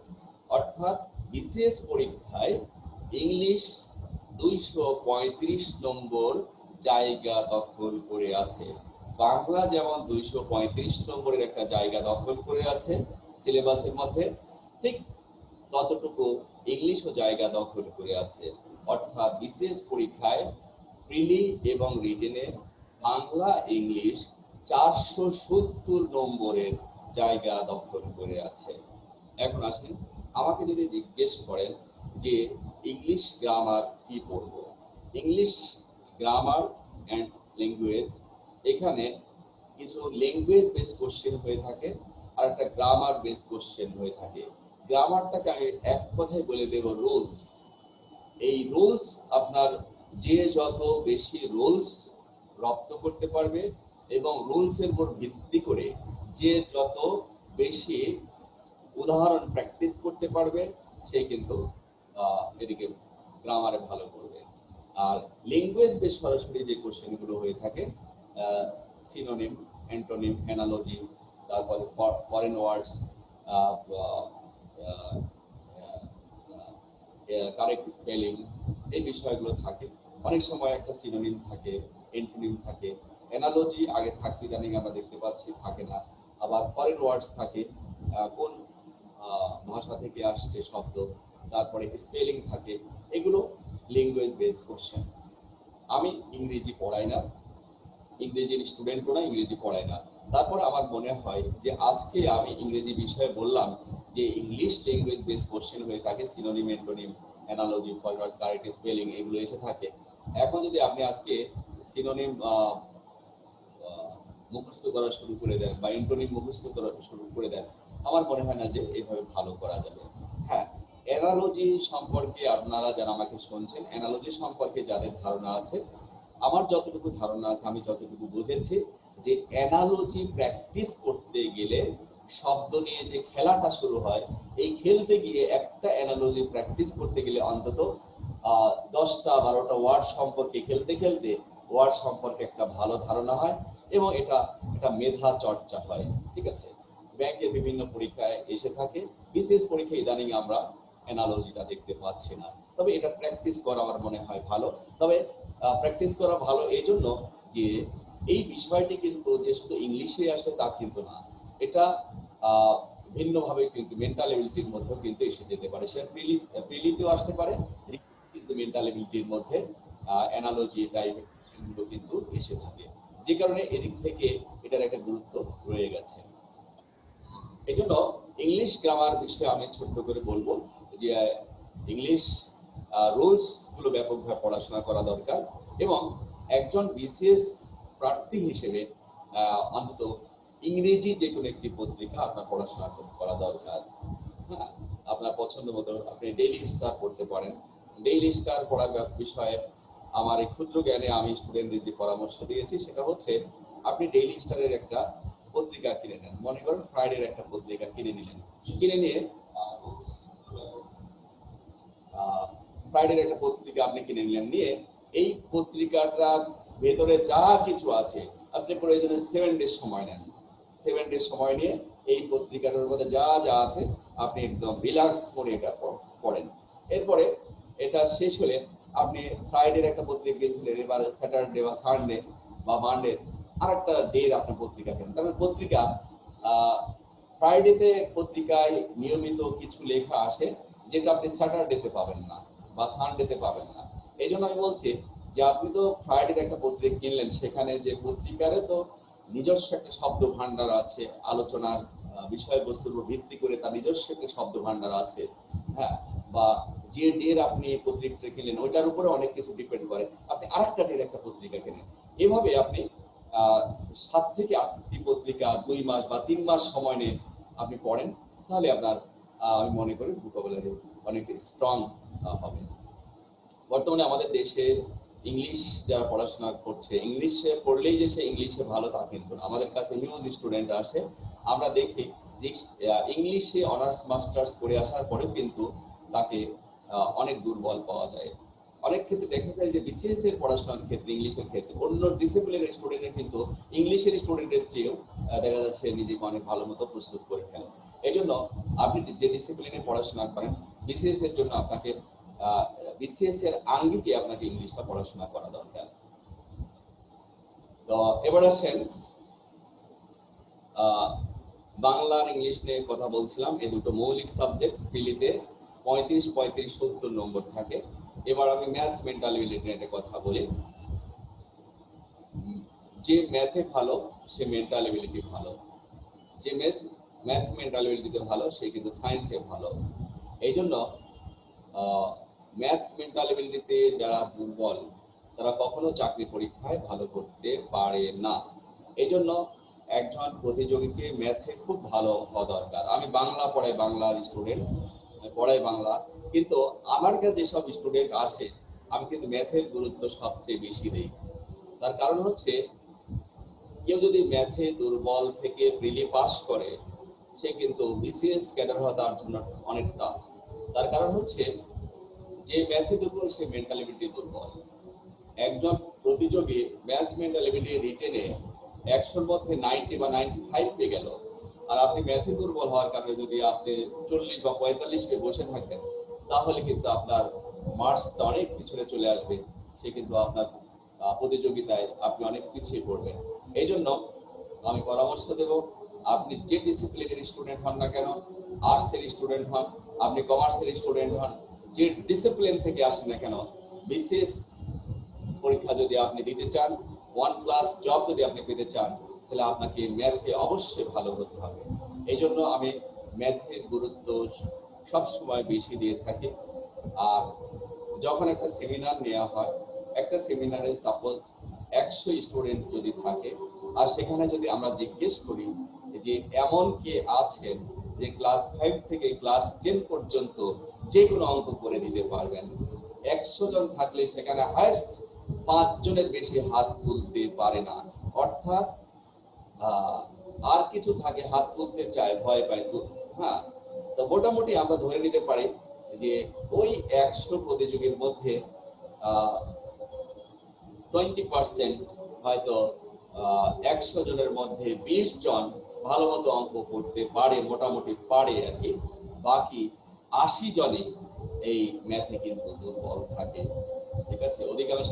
অর্থাৎ বিসিএস পরীক্ষায় ইংলিশ 235 নম্বর জায়গা দখল করে আছে। বাংলা যেমন 235 নম্বরের একটা জায়গা দখল করে আছে সিলেবাসের মধ্যে, ঠিক ততটুকু ইংলিশও জায়গা দখল করে আছে। অর্থাৎ বিসিএস পরীক্ষায় প্রিলি এবং রিটেনে বাংলা ইংলিশ 470 নম্বরের জায়গা দখল করে আছে। এখন আসেন, আমাকে যদি জিজ্ঞেস করেন যে ইংলিশ গ্রামার কি পড়বো, ইংলিশ গ্রামার অ্যান্ড ল্যাঙ্গুয়েজ, এখানে কিছু ল্যাঙ্গুয়েজ বেস কোশ্চেন হয়ে থাকে আর একটা গ্রামার বেস কোশ্চেন হয়ে থাকে। গ্রামারটাকে আমি এক কথায় বলে দেব রুলস। এই রুলস আপনার যে যত বেশি রুলস রপ্ত করতে পারবে এবং রুলসের উপর ভিত্তি করে যে যত বেশি উদাহরণ প্র্যাকটিস করতে পারবে সে কিন্তু এদিকে গ্রামারে ভালো করবে। আর ল্যাঙ্গুয়েজ বেস সরাসরি যে কোশ্চেনগুলো হয়ে থাকে, সিনোনিম, অ্যান্টোনিম, অ্যানালজি, তারপরে ফরেন ওয়ার্ডস, কারেক্ট স্পেলিং, এই বিষয়গুলো থাকে। অনেক সময় একটা সিনোনিম থাকে, অ্যান্টোনিম থাকে, অ্যানালজি আগে থাকতে ইদানিং আমরা দেখতে পাচ্ছি থাকে না। আবার ফরেন ওয়ার্ডস থাকে, কোন ভাষা থেকে আসছে শব্দ, তারপরে স্পেলিং থাকে, এগুলো ল্যাঙ্গুয়েজ বেস কোশ্চেন। আমি ইংরেজি পড়াই না, ইংরেজির স্টুডেন্টও না, ইংরেজি পড়াই না। তারপর আমার মনে হয় যে আজকে আমি ইংরেজি বিষয়ে বললাম যে ইংলিশ ল্যাঙ্গুয়েজ বেস কোশ্চেন হয়ে থাকে, সিনোনিম, অ্যান্টোনিম, অ্যানালজি, ফরেন ওয়ার্ডস, কারেক্ট স্পেলিং, এগুলো এসে থাকে। এখন যদি আপনি আজকে সিনোনিম মুখস্থ করা শুরু করে দেন বা অ্যান্টোনিম মুখস্থ করা শুরু করে দেন, আমার মনে হয় না যে এইভাবে ভালো করা যাবে। হ্যাঁ, অ্যানালজি সম্পর্কে আপনারা যারা আমাকে শুনছেন, অ্যানালজি সম্পর্কে যাদের ধারণা আছে, আমার যতটুকু ধারণা আছে, আমি যতটুকু বুঝেছি যে অ্যানালজি প্র্যাকটিস করতে গেলে শব্দ নিয়ে যে খেলাটা শুরু হয়, এই খেলতে গিয়ে একটা অ্যানালজি প্র্যাকটিস করতে গেলে অন্তত 10টা 12টা ওয়ার্ড সম্পর্কে খেলতে খেলতে ওয়ার্ড সম্পর্কে একটা ভালো ধারণা হয় এবং এটা একটা মেধা চর্চা হয়। ঠিক আছে, ব্যাংকের বিভিন্ন পরীক্ষায় এসে থাকে, বিশেষ পরীক্ষায় ইদানিং আমরা অ্যানালজিটা দেখতে পাচ্ছি না। তবে এটা প্র্যাকটিস করা আমার মনে হয় ভালো। তবে প্র্যাকটিস করা ভালো এই জন্য যে এই বিষয়টি কিন্তু যে শুধু ইংলিশে আসে তা কিন্তু না, এটা ভিন্নভাবে কিন্তু মেন্টাল এবিলিটির মধ্যেও কিন্তু এসে যেতে পারে। সেটা প্রিলিতেও আসতে পারে, কিন্তু মেন্টাল এবিলিটির মধ্যে অ্যানালজি টাইপের কোশ্চেনগুলো কিন্তু এসে থাকে, যে কারণে এদিক থেকে এটার একটা গুরুত্ব রয়ে গেছে। এই জন্য ইংলিশ গ্রামার বিষয়ে আমি ছোট্ট করে বলবো যে ইংলিশ রুলস গুলো ব্যাপকভাবে পড়াশোনা করা দরকার এবং একজন বিসিএস প্রার্থী হিসেবে অন্তত ইংরেজি যে কোনো একটি পত্রিকা আপনার পড়াশোনা করা দরকার। হ্যাঁ, আপনার পছন্দ মতো আপনি ডেইলি স্টার পড়তে পারেন। ডেইলি স্টার পড়ার বিষয়ে আমার এই ক্ষুদ্র জ্ঞানে আমি স্টুডেন্টদের যে পরামর্শ দিয়েছি সেটা হচ্ছে, আপনি ডেইলি স্টারের একটা পত্রিকা কিনে নেন। মনে করেন ফ্রাইডের একটা পত্রিকা কিনে নিলেন, কিনে নিয়ে ফ্রাইডের একটা পত্রিকা আপনি কিনে নিলেন, নিয়ে এই পত্রিকাটা ভেতরে যা কিছু আছে আপনি প্রয়োজনে 7 ডেজ সময় নেন। 7 ডেজ সময় নিয়ে এই পত্রিকাটার মধ্যে যা যা আছে আপনি একদম রিল্যাক্স করে এটা পড়েন। এরপরে এটা শেষ হলে আপনি ফ্রাইডের একটা পত্রিকা কিনছিলেন, এবার স্যাটারডে বা সানডে বা মানডে আরেকটা ডে আপনার পত্রিকা কেন। তারপরে পত্রিকা ফ্রাইডেতে পত্রিকায় নিয়মিত কিছু লেখা আসে যেটা আপনি স্যাটারডেতে পাবেন না বা সানডেতে পাবেন না। এই জন্য আমি বলছি যে আপনি তো ফ্রাইডের একটা পত্রিকা কিনলেন, সেখানে যে পত্রিকারে তো নিজস্ব একটা শব্দ ভান্ডার আছে, আলোচনার বিষয়বস্তুর উপর ভিত্তি করে তার নিজস্ব একটা শব্দ ভান্ডার আছে। হ্যাঁ, বা যে ডের আপনি পত্রিকাটা কিনলেন ওইটার উপরে অনেক কিছু ডিপেন্ড করে, আপনি আরেকটা ডের একটা পত্রিকা কেনেন। এভাবে আপনি 7 থেকে 8টি পত্রিকা 2 মাস বা 3 মাস সময় নিয়ে আপনি পড়েন, তাহলে আপনার আমি মনে করি ভোকাবুলারি অনেক স্ট্রং হবে। বর্তমানে আমাদের দেশের ইংলিশ যারা পড়াশোনা করছে, ইংলিশে পড়লেই যে সে ইংলিশে ভালো তা কিন্তু না। আমাদের কাছে হিউজ স্টুডেন্ট আসে, আমরা দেখি যে ইংলিশে অনার্স মাস্টার্স করে আসার পরেও কিন্তু তাকে অনেক দুর্বল পাওয়া যায়। অনেক ক্ষেত্রে দেখা যায় যে বিসিএস এর পড়াশোনার ক্ষেত্রে, ইংলিশের ক্ষেত্রে অন্য ডিসিপ্লিনের স্টুডেন্টের কিন্তু ইংলিশের স্টুডেন্টের চেয়েও দেখা যাচ্ছে নিজেকে অনেক ভালো মতো প্রস্তুত করে ফেলে। এই জন্য আপনি যে ডিসিপ্লিনে পড়াশোনা করেন, বিসিএস এর জন্য আপনাকে বিসিএস এর আঙ্গিকে আপনাকে ইংলিশটা পড়াশোনা করা দরকার। তো এবার আসেন বাংলা আর ইংলিশ নিয়ে কথা বলছিলাম। এই দুটো মৌলিক সাবজেক্ট, প্রিলিতে 35, 35, 70 নম্বর থাকে। এবার আমি ম্যাথস মেন্টাল এবিলিটি নিয়ে কথা বলি। যে ম্যাথে ভালো সে মেন্টাল এবিলিটি ভালো, যে ম্যাথস মেন্টাল এবিলিটিতে ভালো সে কিন্তু সায়েন্সে ভালো। এই জন্য ম্যাথস মেন্টাল এবিলিটিতে যারা দুর্বল তারা কখনো চাকরি পরীক্ষায় ভালো করতে পারে না। এই জন্য একজন প্রতিযোগীকে ম্যাথে খুব ভালো হওয়া দরকার। আমি বাংলা পড়াই, বাংলার স্টুডেন্ট পড়াই বাংলা, কিন্তু আমার কাছে যেসব স্টুডেন্ট আসে আমি কিন্তু ম্যাথের গুরুত্ব সবচেয়ে বেশি দিই। তার কারণ হচ্ছে কেউ যদি ম্যাথে দুর্বল থেকে প্রিলি পাস করে সে কিন্তু বিসিএস ক্যাডার হওয়া তার জন্য অনেক টাফ। তার কারণ হচ্ছে যে ম্যাথে দুর্বল সে মেন্টাল এবিলিটি দুর্বল। একজন প্রতিযোগী ম্যাথস মেন্টাল এবিলিটি রিটেনে 100-র মধ্যে 90 বা 95 পেয়ে গেল, আর আপনি ম্যাথে দুর্বল হওয়ার কারণে যদি আপনি 40 বা 45 পেয়ে বসে থাকেন তাহলে কিন্তু আপনার মার্কসটা অনেক পিছনে চলে আসবে। সে কিন্তু আপনার প্রতিযোগিতায় আপনি অনেক পিছিয়ে পড়বেন। এই জন্য আমি পরামর্শ দেব, আপনি যে ডিসিপ্লিনের স্টুডেন্ট হন না কেন, আর্টসের স্টুডেন্ট হন, আপনি কমার্সের স্টুডেন্ট হন, যে ডিসিপ্লিন থেকে আসেন না কেন, বিশেষ পরীক্ষা যদি আপনি দিতে চান, 1+ জব যদি আপনি পেতে চান, তাহলে আপনাকে ম্যাথে অবশ্যই ভালো হতে হবে। এই জন্য আমি ম্যাথের গুরুত্ব সবসময় বেশি দিয়ে থাকি। আর যখন একটা সেমিনার নেওয়া হয়, একটা সেমিনারে সাপোজ 100 স্টুডেন্ট যদি থাকে, আর সেখানে যদি আমরা জিজ্ঞেস করি যে এমন কে আছেন যে ক্লাস 5 থেকে ক্লাস 10 পর্যন্ত যে কোনো অঙ্ক করে দিতে পারবেন, 100 জন থাকলে সেখানে হাইয়েস্ট 5 জনের বেশি হাত তুলতে পারে না। অর্থাৎ আর কিছু থাকে হাত তুলতে চায়, ভয় পায়। হ্যাঁ, তো মোটামুটি আমরা ধরে নিতে পারি যে ওই 100 প্রতিযোগীর মধ্যে 20% হয়তো 100 জনের মধ্যে 20 জন ভালো মতো অঙ্ক করতে পারে, মোটামুটি পারে আর কি। বাকি 80 জনই এই ম্যাথে কিন্তু দুর্বল থাকে। ঠিক আছে, অধিকাংশ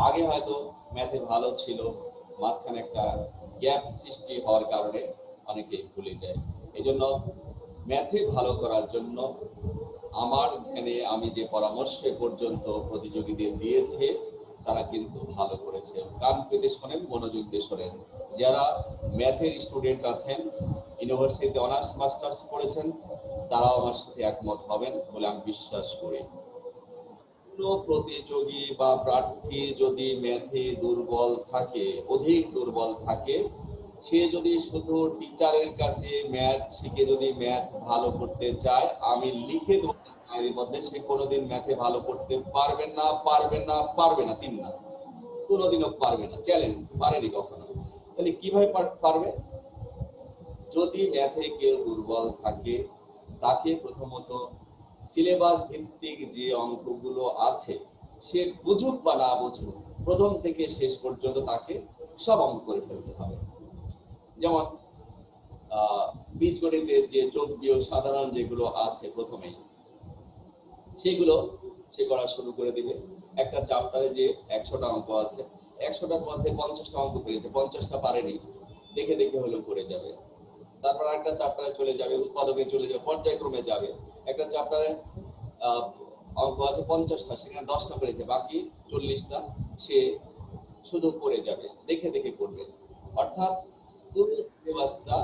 আগে হয়তো ম্যাথে ভালো ছিল, মাঝখানে একটা গ্যাপ সৃষ্টি হওয়ার কারণে অনেকেই ভুলে যায়। এই জন্য ম্যাথে ভালো করার জন্য আমার জ্ঞানে আমি যে পরামর্শ পর্যন্ত প্রতিযোগীদের দিয়েছে তারা কিন্তু ভালো করেছে। কান পেতে শোনেন, মনোযোগ দিয়ে শোনেন। যারা ম্যাথের স্টুডেন্ট আছেন, ইউনিভার্সিটিতে অনার্স মাস্টার্স পড়েছেন, তারাও আমার সাথে একমত হবেন বলে আমি বিশ্বাস করি। কোনো প্রতিযোগী বা প্রার্থী যদি ম্যাথে দুর্বল থাকে, অধিক দুর্বল থাকে, সে যদি শুধু টিচারের কাছে ম্যাথ শিখে যদি ম্যাথ ভালো করতে চায়, আমি লিখে দেবো এর মধ্যে সে কোনোদিন ম্যাথে ভালো করতে পারবে না, পারবে না, পারবে না, তিন না, কোনোদিনও পারবে না। চ্যালেঞ্জ, পারেনি কখনো। তাহলে কিভাবে পারবে? যদি ম্যাথে কেউ দুর্বল থাকে তাকে প্রথমত সিলেবাস ভিত্তিক যে অঙ্কগুলো আছে সে বুঝুক বা না বুঝুক, প্রথম থেকে শেষ পর্যন্ত তাকে সব অঙ্ক করে ফেলতে হবে। যেমন বীজগণিতের যে যোগ বিয়োগ সাধারণ যেগুলো আছে প্রথমেই সেগুলো সে করা শুরু করে দিবে। একটা চ্যাপ্টারে যে 100টা অঙ্ক আছে, 100টার মধ্যে 50টা অঙ্ক পেয়েছে, 50টা পারেনি, দেখে দেখে হলেও করে যাবে। তারপর একটা চ্যাপ্টারে চলে যাবে, উৎপাদকে চলে যাবে, পর্যায়ক্রমে যাবে। একটা চ্যাপ্টারে অঙ্ক আছে 50টা, সেখানে 10টা পেয়েছে, বাকি 40টা সে শুধু করে যাবে, দেখে দেখে করবে। অর্থাৎ পুরো সিলেবাসটা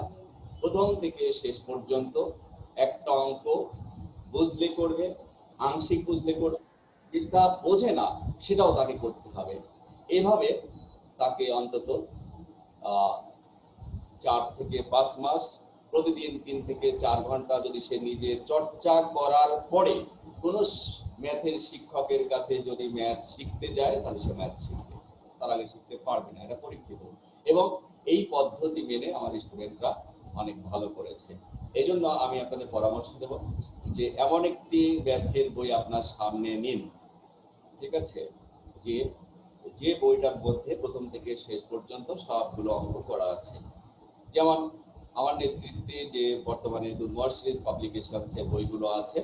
প্রথম থেকে শেষ পর্যন্ত একটা অঙ্ক বুঝলে করবে, আংশিক বুঝলে করবে, যেটা বোঝে না সেটাও তাকে করতে হবে। এভাবে তাকে অন্তত 4 থেকে 5 মাস প্রতিদিন 3 থেকে 4 ঘন্টা যদি সে নিজে চর্চা করার পরে কোনো ম্যাথের শিক্ষকের কাছে যদি ম্যাথ শিখতে যায় তাহলে সে ম্যাথ শিখবে, তার আগে শিখতে পারবে না, এটা পরীক্ষিত। এবং এই পদ্ধতি মেনে আমার স্টুডেন্টরা অনেক ভালো করেছে। এই জন্য আমি আপনাদের পরামর্শ দেব যে এমন একটি ম্যাথের বই আপনার সামনে নিন, ঠিক আছে, যে যে বইটার মধ্যে প্রথম থেকে শেষ পর্যন্ত সবগুলো অঙ্ক করা আছে। যেমন আমার নেতৃত্বে যে বর্তমানে দুর্মর সিরিজ পাবলিকেশনসের বইগুলো আছে,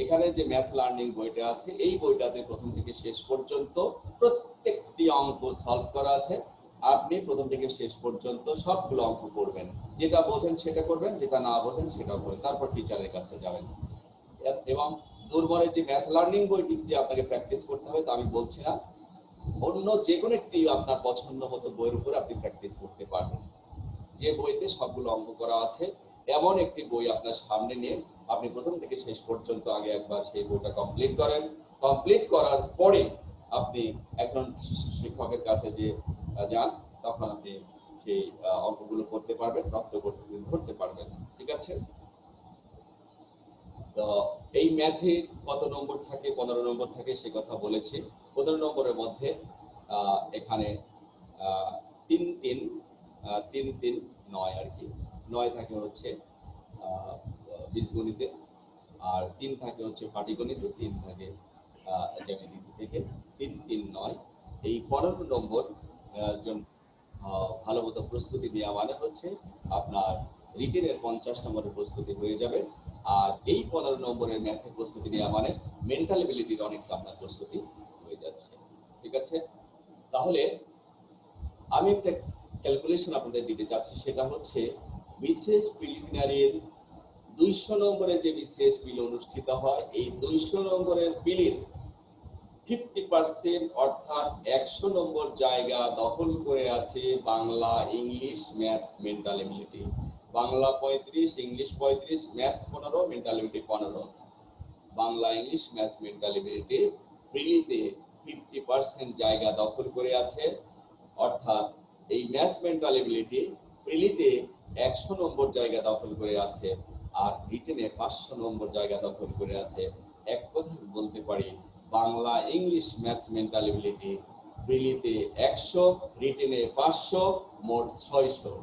এখানে যে ম্যাথ লার্নিং বইটা আছে, এই বইটাতে প্রথম থেকে শেষ পর্যন্ত প্রত্যেকটি অঙ্ক সলভ করা আছে। আপনি প্রথম থেকে শেষ পর্যন্ত সবগুলো অঙ্ক করবেন, যেটা বোঝেন সেটা করবেন, যেটা না বোঝেন সেটাও করবেন, তারপর টিচারের কাছে যাবেন। এবং দুর্মরের যে ম্যাথ লার্নিং বইটি যে আপনাকে প্র্যাকটিস করতে হবে তা আমি বলছি না, অন্য যে কোনো একটি আপনার পছন্দ মতো বইয়ের উপরে আপনি প্র্যাকটিস করতে পারবেন। যে বইতে সবগুলো অঙ্ক করা আছে এমন একটি বই আপনার সামনে নিয়ে আপনি প্রথম থেকে শেষ পর্যন্ত আগে একবার সেই বইটা কমপ্লিট করেন। কমপ্লিট করার পরে আপনি একজন শিক্ষকের কাছে যে যান, তখন আপনি সেই অঙ্কগুলো করতে পারবেন, রপ্ত করতে ধরতে পারবেন। ঠিক আছে, তো এই ম্যাথে কত নম্বর থাকে? 15 নম্বর থাকে, সে কথা বলেছি। 15 নম্বরের মধ্যে এখানে 3 3 3 3 9 আর কি, 9 থাকে হচ্ছে বীজগণিতে, আর 3 থাকে হচ্ছে পাটিগণিতে, 3 থাকে জ্যামিতি থেকে। 3 3 9 এই 15 নম্বর ভালো মতো প্রস্তুতি নেওয়া মানে হচ্ছে আপনার রিটেনের 50 নম্বরের প্রস্তুতি হয়ে যাবে। আর এই 15 নম্বরের ম্যাথের প্রস্তুতি নেওয়া মানে মেন্টাল এবিলিটির অনেকটা আপনার প্রস্তুতি হয়ে যাচ্ছে। ঠিক আছে, তাহলে আমি একটা ক্যালকুলেশন আপনাদের দিতে চাচ্ছি, সেটা হচ্ছে বিসিএস প্রিলিমিনারির 200 নম্বরের যে বিসিএস প্রিলি অনুষ্ঠিত হয়, এই 200 নম্বরের প্রিলির 50% অর্থাৎ 100 নম্বর জায়গা দখল করে আছে Bangla, English, maths, mental ability. Bangla 35, English 35, maths 15, mental ability 15। Bangla, English, maths, mental ability প্রিলিতে 50% জায়গা দখল করে আছে, অর্থাৎ এই ম্যাথস, মেন্টাল এবিলিটি প্রিলিতে 100 নম্বর জায়গা দখল করে আছে, আর রিটেনে 500 নম্বর জায়গা দখল করে আছে। এক কথা বলতে পারি, Bangla, English, maths, mental ability প্রিলিতে 100, রিটেনে 500, মোট 600।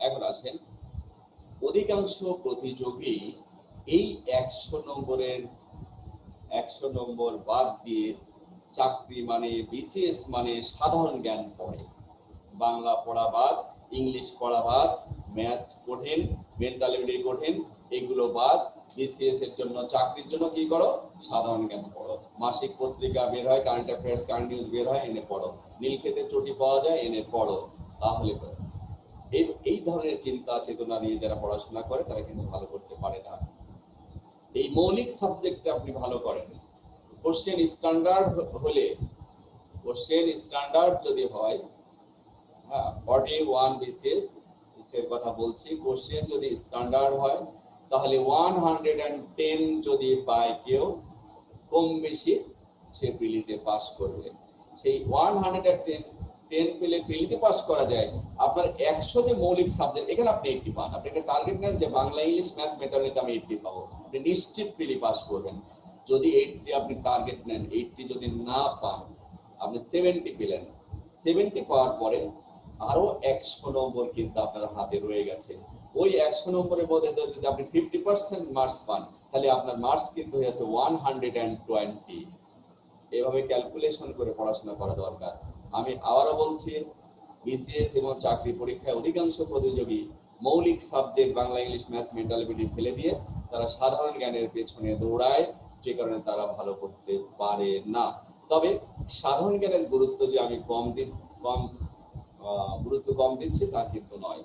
এখন আসেন, অধিকাংশ প্রতিযোগী এই 100 নম্বর বাদ দিয়ে চাকরি মানে বিসিএস মানে সাধারণ জ্ঞান পড়ে। বাংলা পড়া বাদ, ইংলিশ পড়া বাদ, ম্যাথস কঠিন, মেন্টাল এবিলিটি কঠিন, এগুলো বাদ বিসিএস এর জন্য, চাকরির জন্য কি করো? সাধারণ জ্ঞান পড়ো। মাসিক পত্রিকা বের হয়, কারেন্ট অ্যাফেয়ার্স, কারেন্ট নিউজ বের হয়, এনে পড়ো। নীলক্ষেতে চটি পাওয়া যায়, এনে পড়ো, তাহলে এই ধরনের চিন্তা চেতনা নিয়ে যারা পড়াশোনা করে তারা কিন্তু ভালো করতে পারে না। এই মৌলিক সাবজেক্টটা আপনি ভালো করেন, কোশ্চেন স্ট্যান্ডার্ড হলে, কোশ্চেন স্ট্যান্ডার্ড যদি হয়, 41 বিসিএস এর কথা বলছি, কোশ্চেন যদি স্ট্যান্ডার্ড হয় তাহলে 110 যদি পায় কেউ, কম বেশি সে প্রিলিতে পাস করবে। সেই 110 পেলে প্রিলিতে পাস করা যায়। আপনার 100 যে মৌলিক সাবজেক্ট, এখানে আপনি 80 পান, আপনি একটা টার্গেট নেন যে Bangla, English, maths, mental ability আমি 80 পাবো, আপনি নিশ্চিত প্রিলি পাস করবেন। যদি 80 আপনি টার্গেট নেন, 80 যদি না পান, আপনি 70 পেলেন। 70 পাওয়ার পরে আরো 100 নম্বর কিন্তু আপনার হাতে রয়ে গেছে। ওই 100 নম্বরের মধ্যে যদি আপনি 50% মার্কস পান, তাহলে আপনার মার্কস কিন্তু হয়ে যাচ্ছে 120। এভাবে ক্যালকুলেশন করে পড়াশোনা করা দরকার। আমি আবারও বলছি, বিসিএস এবং চাকরি পরীক্ষায় অধিকাংশ প্রতিযোগী মৌলিক subject Bangla, English, maths, mental ability ফেলে দিয়ে তারা সাধারণ জ্ঞানের পেছনে দৌড়ায়, যে কারণে তারা ভালো করতে পারে না। তবে সাধারণ জ্ঞানের গুরুত্ব যে আমি গুরুত্ব কম দিচ্ছি তা কিন্তু নয়।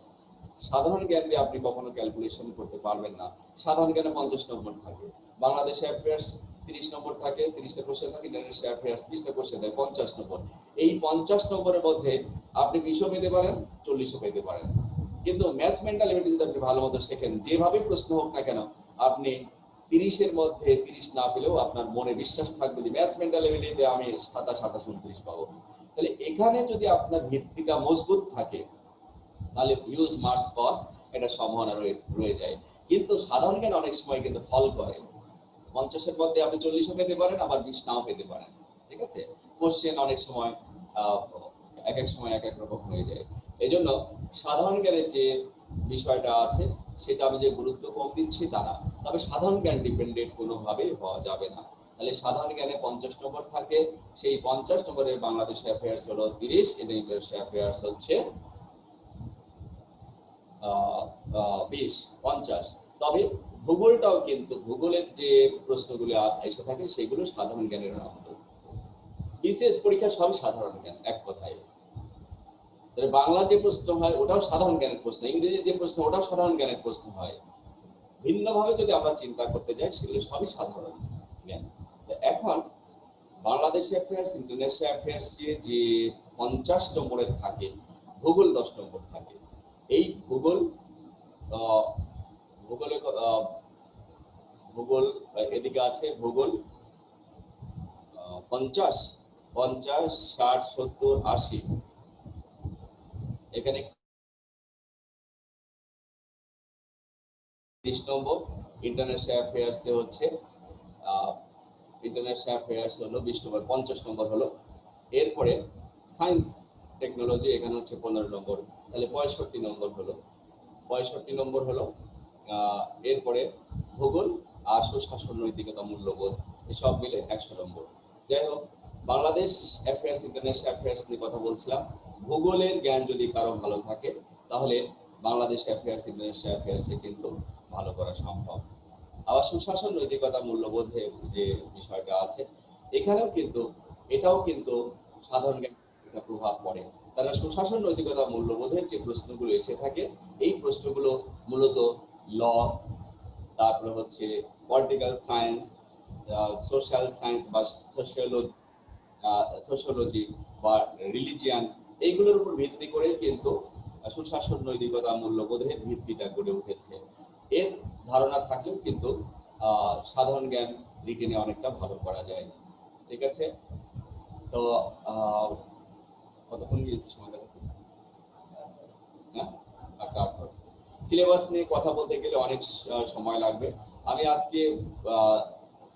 সাধারণ জ্ঞান দিয়ে আপনি কখনো ক্যালকুলেশন করতে পারবেন না। সাধারণ জ্ঞানে 50 নম্বর থাকে, বাংলাদেশ অ্যাফেয়ার্স 30 নম্বর থাকে, 30টা কোশ্চেন থাকে, ইন্টারন্যাশনাল অ্যাফেয়ার্স 30টা কোশ্চেন থাকে, 50 নম্বর। এই 50 নম্বরের মধ্যে আপনি 20ও পেতে পারেন, 40ও পেতে পারেন। কিন্তু ম্যাথস, মেন্টাল এবিলিটি যদি আপনি ভালো মতো শেখেন, যেভাবে প্রশ্ন হোক না কেন, আপনি 30-এর মধ্যে 30 না পেলেও আপনার মনে বিশ্বাস থাকবে যে ম্যাথস, মেন্টাল এবিলিটিতে আমি 27, 28, 29 পাবো। তাহলে এখানে যদি আপনার ভিত্তিটা মজবুত থাকে, তাহলে হিউজ মার্কস পাওয়ার এটা সম্ভাবনা রয়ে যায়। কিন্তু সাধারণ জ্ঞান অনেক সময় কিন্তু ফল করে, 50-এর মধ্যে আপনি 40ও পেতে পারেন, আবার 20 নাও পেতে পারেন। ঠিক আছে, কোশ্চেন অনেক সময় এক এক সময় এক এক রকম হয়ে যায়। এই জন্য সাধারণ জ্ঞানের যে বিষয়টা আছে সেটা আমি যে গুরুত্ব কম দিচ্ছি তা না, তবে সাধারণ জ্ঞান ডিপেন্ডেন্ট কোনোভাবেই হওয়া যাবে না। তাহলে সাধারণ জ্ঞানে 50 নম্বর থাকে, সেই 50 নম্বরের বাংলাদেশ অ্যাফেয়ার্স হলো 30, এবং ইংলিশ অ্যাফেয়ার্স হচ্ছে 50। তবে ভূগোলটাও কিন্তু, ভূগোলের যে প্রশ্নগুলো এসে থাকে সেগুলো সাধারণ জ্ঞানের অন্তর্ভুক্ত। বিসিএস পরীক্ষা সবই সাধারণ জ্ঞান এক কথায়। তাহলে বাংলা যে প্রশ্ন হয় ওটাও সাধারণ জ্ঞানের প্রশ্ন, ইংরেজি যে প্রশ্ন ওটাও সাধারণ জ্ঞানের প্রশ্ন হয়। ভিন্নভাবে যদি আমরা চিন্তা করতে যাই সেগুলো সবই সাধারণ জ্ঞান। এখন বাংলাদেশ অ্যাফেয়ার্স, ইন্টারন্যাশনাল অ্যাফেয়ার্স যে 50 নম্বরের থাকে, ভূগোল 10 নম্বর থাকে। এই ভূগোল ভূগোলে ভূগোল এদিকে আছে ভূগোল 50, 50, 60, 70, 80। এখানে 30 নম্বর। ইন্টারন্যাশনাল অ্যাফেয়ার্স হচ্ছে ইন্টারন্যাশনাল অ্যাফেয়ার্স হলো 20 নম্বর, 50 নম্বর হলো। এরপরে সায়েন্স টেকনোলজি এখানে হচ্ছে 15 নম্বর, তাহলে 65 নম্বর হলো, 65 নম্বর হলো। এরপরে ভূগোল আর সুশাসন, নৈতিকতা, মূল্যবোধ এসব মিলে 100 নম্বর। যাই হোক, বাংলাদেশ অ্যাফেয়ার্স, ইন্টারন্যাশনাল অ্যাফেয়ার্স নিয়ে কথা বলছিলাম। ভূগোলের জ্ঞান যদি কারো ভালো থাকে তাহলে বাংলাদেশ অ্যাফেয়ার্স, ইন্টারন্যাশনাল অ্যাফেয়ার্সে কিন্তু ভালো করা সম্ভব। আবার সুশাসন, নৈতিকতা, মূল্যবোধের যে বিষয়টা আছে এখানেও কিন্তু, এটাও কিন্তু সাধারণ জ্ঞানের একটা প্রভাব পড়ে। তারা সুশাসন, নৈতিকতা, মূল্যবোধের যে প্রশ্নগুলো এসে থাকে এই প্রশ্নগুলো মূলত ল, তারপরে হচ্ছে পলিটিক্যাল সায়েন্স, সোশ্যাল সায়েন্স বা সোশিওলজি বা রিলিজিয়ান, এইগুলোর উপর ভিত্তি করে কিন্তু সুশাসন, নৈতিকতা, মূল্যবোধের ভিত্তিটা গড়ে উঠেছে। এর ধারণা থাকলেও কিন্তু সাধারণ জ্ঞান রিটেনে অনেকটা ভালো করা যায়। ঠিক আছে, তো কতক্ষণ গিয়েছে সময়টা? হ্যাঁ, সিলেবাস নিয়ে কথা বলতে গেলে অনেক সময় লাগবে। আমি আজকে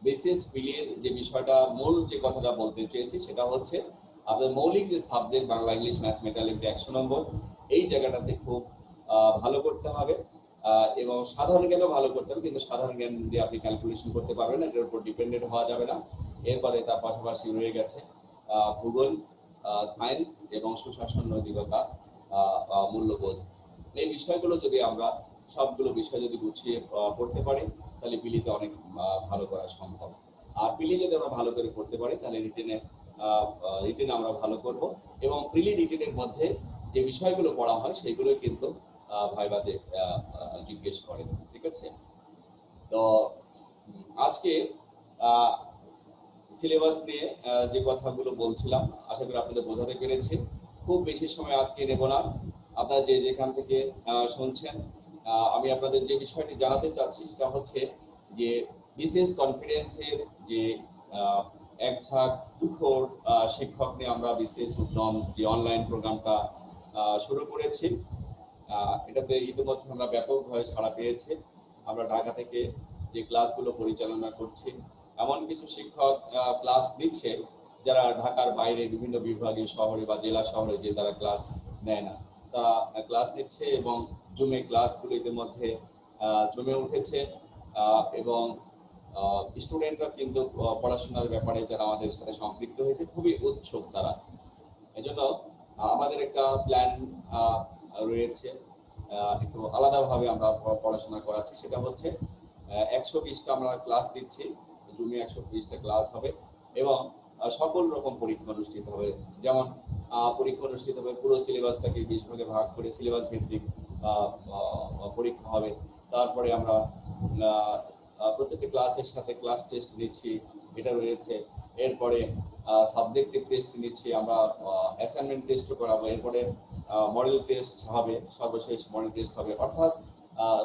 বিসিএস প্রিলির যে বিষয়টা, মূল যে কথাটা বলতে চেয়েছি সেটা হচ্ছে আপনাদের মৌলিক যে সাবজেক্ট বাংলা, ইংলিশ, ম্যাথস, মেটালিটি 100 নম্বর, এই জায়গাটাতে খুব ভালো করতে হবে এবং সাধারণ জ্ঞানও ভালো করতে হবে। কিন্তু সাধারণ জ্ঞান দিয়ে আপনি ক্যালকুলেশন করতে পারবেন না, এটার উপর ডিপেন্ডেন্ট হওয়া যাবে না। এরপরে তার পাশাপাশি রয়ে গেছে ভূগোল, সায়েন্স এবং সুশাসন, নৈতিকতা, মূল্যবোধ। এই বিষয়গুলো যদি আমরা সবগুলো বিষয় যদি গুছিয়ে পড়তে পারি তাহলে পিলিতে অনেক ভালো করা সম্ভব। আর পিলি যদি আমরা ভালো করে করতে পারি তাহলে রিটেনে আমরা ভালো করব। এবং প্রিলি রিটেনের মধ্যে যে বিষয়গুলো পড়া হয় সেগুলো কিন্তু ভাইভাতে জিজ্ঞেস করে। ঠিক আছে, তো আজকে সিলেবাস নিয়ে যে কথাগুলো বলছিলাম আশা করি আপনাদের বোঝাতে পেরেছি। খুব বেশি সময় আজকে নেব না। আপনারা যে যেখান থেকে শুনছেন, আমি আপনাদের যে বিষয়টি জানাতে চাচ্ছি সেটা হচ্ছে যে বিসিএস কনফিডেন্সের যে এক ঝাঁক তুখোড় শিক্ষক নিয়ে আমরা বিসিএস উদ্যম যে অনলাইন প্রোগ্রামটা শুরু করেছি, এটাতে ইতিমধ্যে আমরা ব্যাপকভাবে সাড়া পেয়েছি। আমরা ঢাকা থেকে যে ক্লাসগুলো পরিচালনা করছি, এমন কিছু শিক্ষক ক্লাস দিচ্ছে যারা ঢাকার বাইরে বিভিন্ন বিভাগীয় শহরে বা জেলা শহরে যে তারা ক্লাস নেয় না, তারা ক্লাস নিচ্ছে এবং জুমে ক্লাসগুলো ইতিমধ্যে জমে উঠেছে এবং স্টুডেন্টরা কিন্তু পড়াশোনার ব্যাপারে যারা আমাদের সাথে সম্পৃক্ত হয়েছে খুবই উৎসুক তারা। এজন্য আমাদের একটা প্ল্যান রয়েছে, একটু আলাদাভাবে আমরা পড়াশোনা করাচ্ছি। সেটা হচ্ছে 120টা আমরা ক্লাস দিচ্ছি, জুমে 120টা ক্লাস হবে এবং সকল রকম পরীক্ষা অনুষ্ঠিত হবে। যেমন পরীক্ষা অনুষ্ঠিত হবে, পুরো সিলেবাসটাকে 20 ভাগে ভাগ করে সিলেবাস ভিত্তিক পরীক্ষা হবে। তারপরে আমরা প্রত্যেকটা ক্লাসের সাথে ক্লাস টেস্ট নিচ্ছি, এটা রয়েছে। এরপরে সাবজেক্টিভ টেস্ট নিচ্ছি আমরা, অ্যাসাইনমেন্ট টেস্টও করাবো। এরপরে মডেল টেস্ট হবে, সর্বশেষ মডেল টেস্ট হবে। অর্থাৎ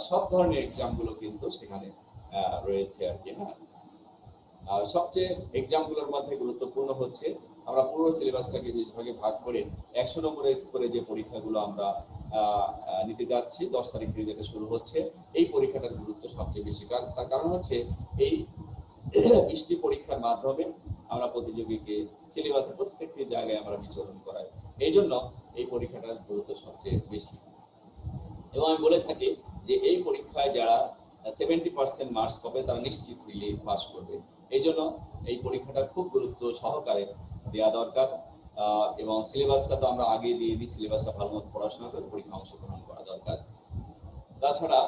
সব ধরনের এক্সামগুলো কিন্তু সেখানে রয়েছে আর কি। হ্যাঁ, সবচেয়ে এক্সামগুলোর মধ্যে গুরুত্বপূর্ণ হচ্ছে আমরা পুরো সিলেবাসটাকে 20 ভাগে ভাগ করে 100 নম্বরের করে যে পরীক্ষাগুলো আমরা নিতে যাচ্ছি, 10 তারিখ থেকে যেটা শুরু হচ্ছে, এই পরীক্ষাটার গুরুত্ব সবচেয়ে বেশি। তার কারণ হচ্ছে এই 20টি পরীক্ষার মাধ্যমে আমরা প্রতিযোগীকে সিলেবাসের প্রত্যেকটি জায়গায় আমরা বিচরণ করাই। এই জন্য এই পরীক্ষাটার গুরুত্ব সবচেয়ে বেশি। এবং আমি বলে থাকি যে এই পরীক্ষায় যারা 70% মার্কস পাবে তারা নিশ্চিত প্রিলি পাস করবে। এই জন্য এই পরীক্ষাটা খুব গুরুত্ব সহকারে দেওয়া দরকার, এবং সিলেবাসটা তো আমরা আগেই দিয়ে দিই, সিলেবাসটা ভালো মতো পড়াশোনা করে পরীক্ষা অংশগ্রহণ করা দরকার। তাছাড়া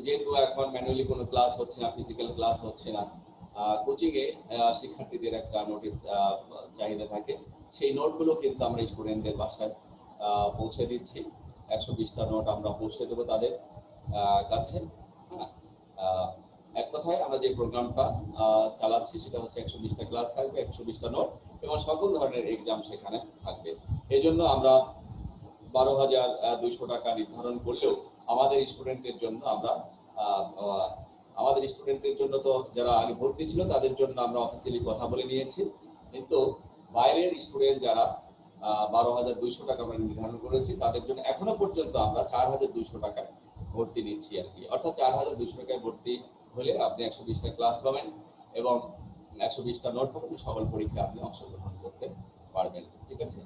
যেহেতু এখন ম্যানুয়ালি কোনো ক্লাস হচ্ছে না, ফিজিক্যাল ক্লাস হচ্ছে না, কোচিংয়ে শিক্ষার্থীদের একটা নোটের চাহিদা থাকে, সেই নোটগুলো কিন্তু আমরা স্টুডেন্টদের বাসায় পৌঁছে দিচ্ছি। 120টা নোট আমরা পৌঁছে দেবো তাদের কাছে। হ্যাঁ, এক কথায় আমরা যে প্রোগ্রামটা চালাচ্ছি সেটা হচ্ছে 120টা ক্লাস থাকবে, 120টা নোট এবং সকল ধরনের এক্সাম সেখানে থাকবে। এই জন্য আমরা 12,200 টাকা নির্ধারণ করলেও আমাদের স্টুডেন্টের জন্য আমরা তো যারা আগে ভর্তি ছিল তাদের জন্য আমরা অফিসিয়ালি কথা বলে নিয়েছি, কিন্তু বাইরের স্টুডেন্ট যারা 12,200 টাকা আমরা নির্ধারণ করেছি তাদের জন্য এখনো পর্যন্ত আমরা 4,200 টাকায় ভর্তি নিচ্ছি আর কি। অর্থাৎ 4,200 টাকায় ভর্তি হলে আপনি 120টা ক্লাস পাবেন এবং 120টা নোট পাবেন, সকল পরীক্ষায় আপনি অংশগ্রহণ করতে পারবেন। ঠিক আছে,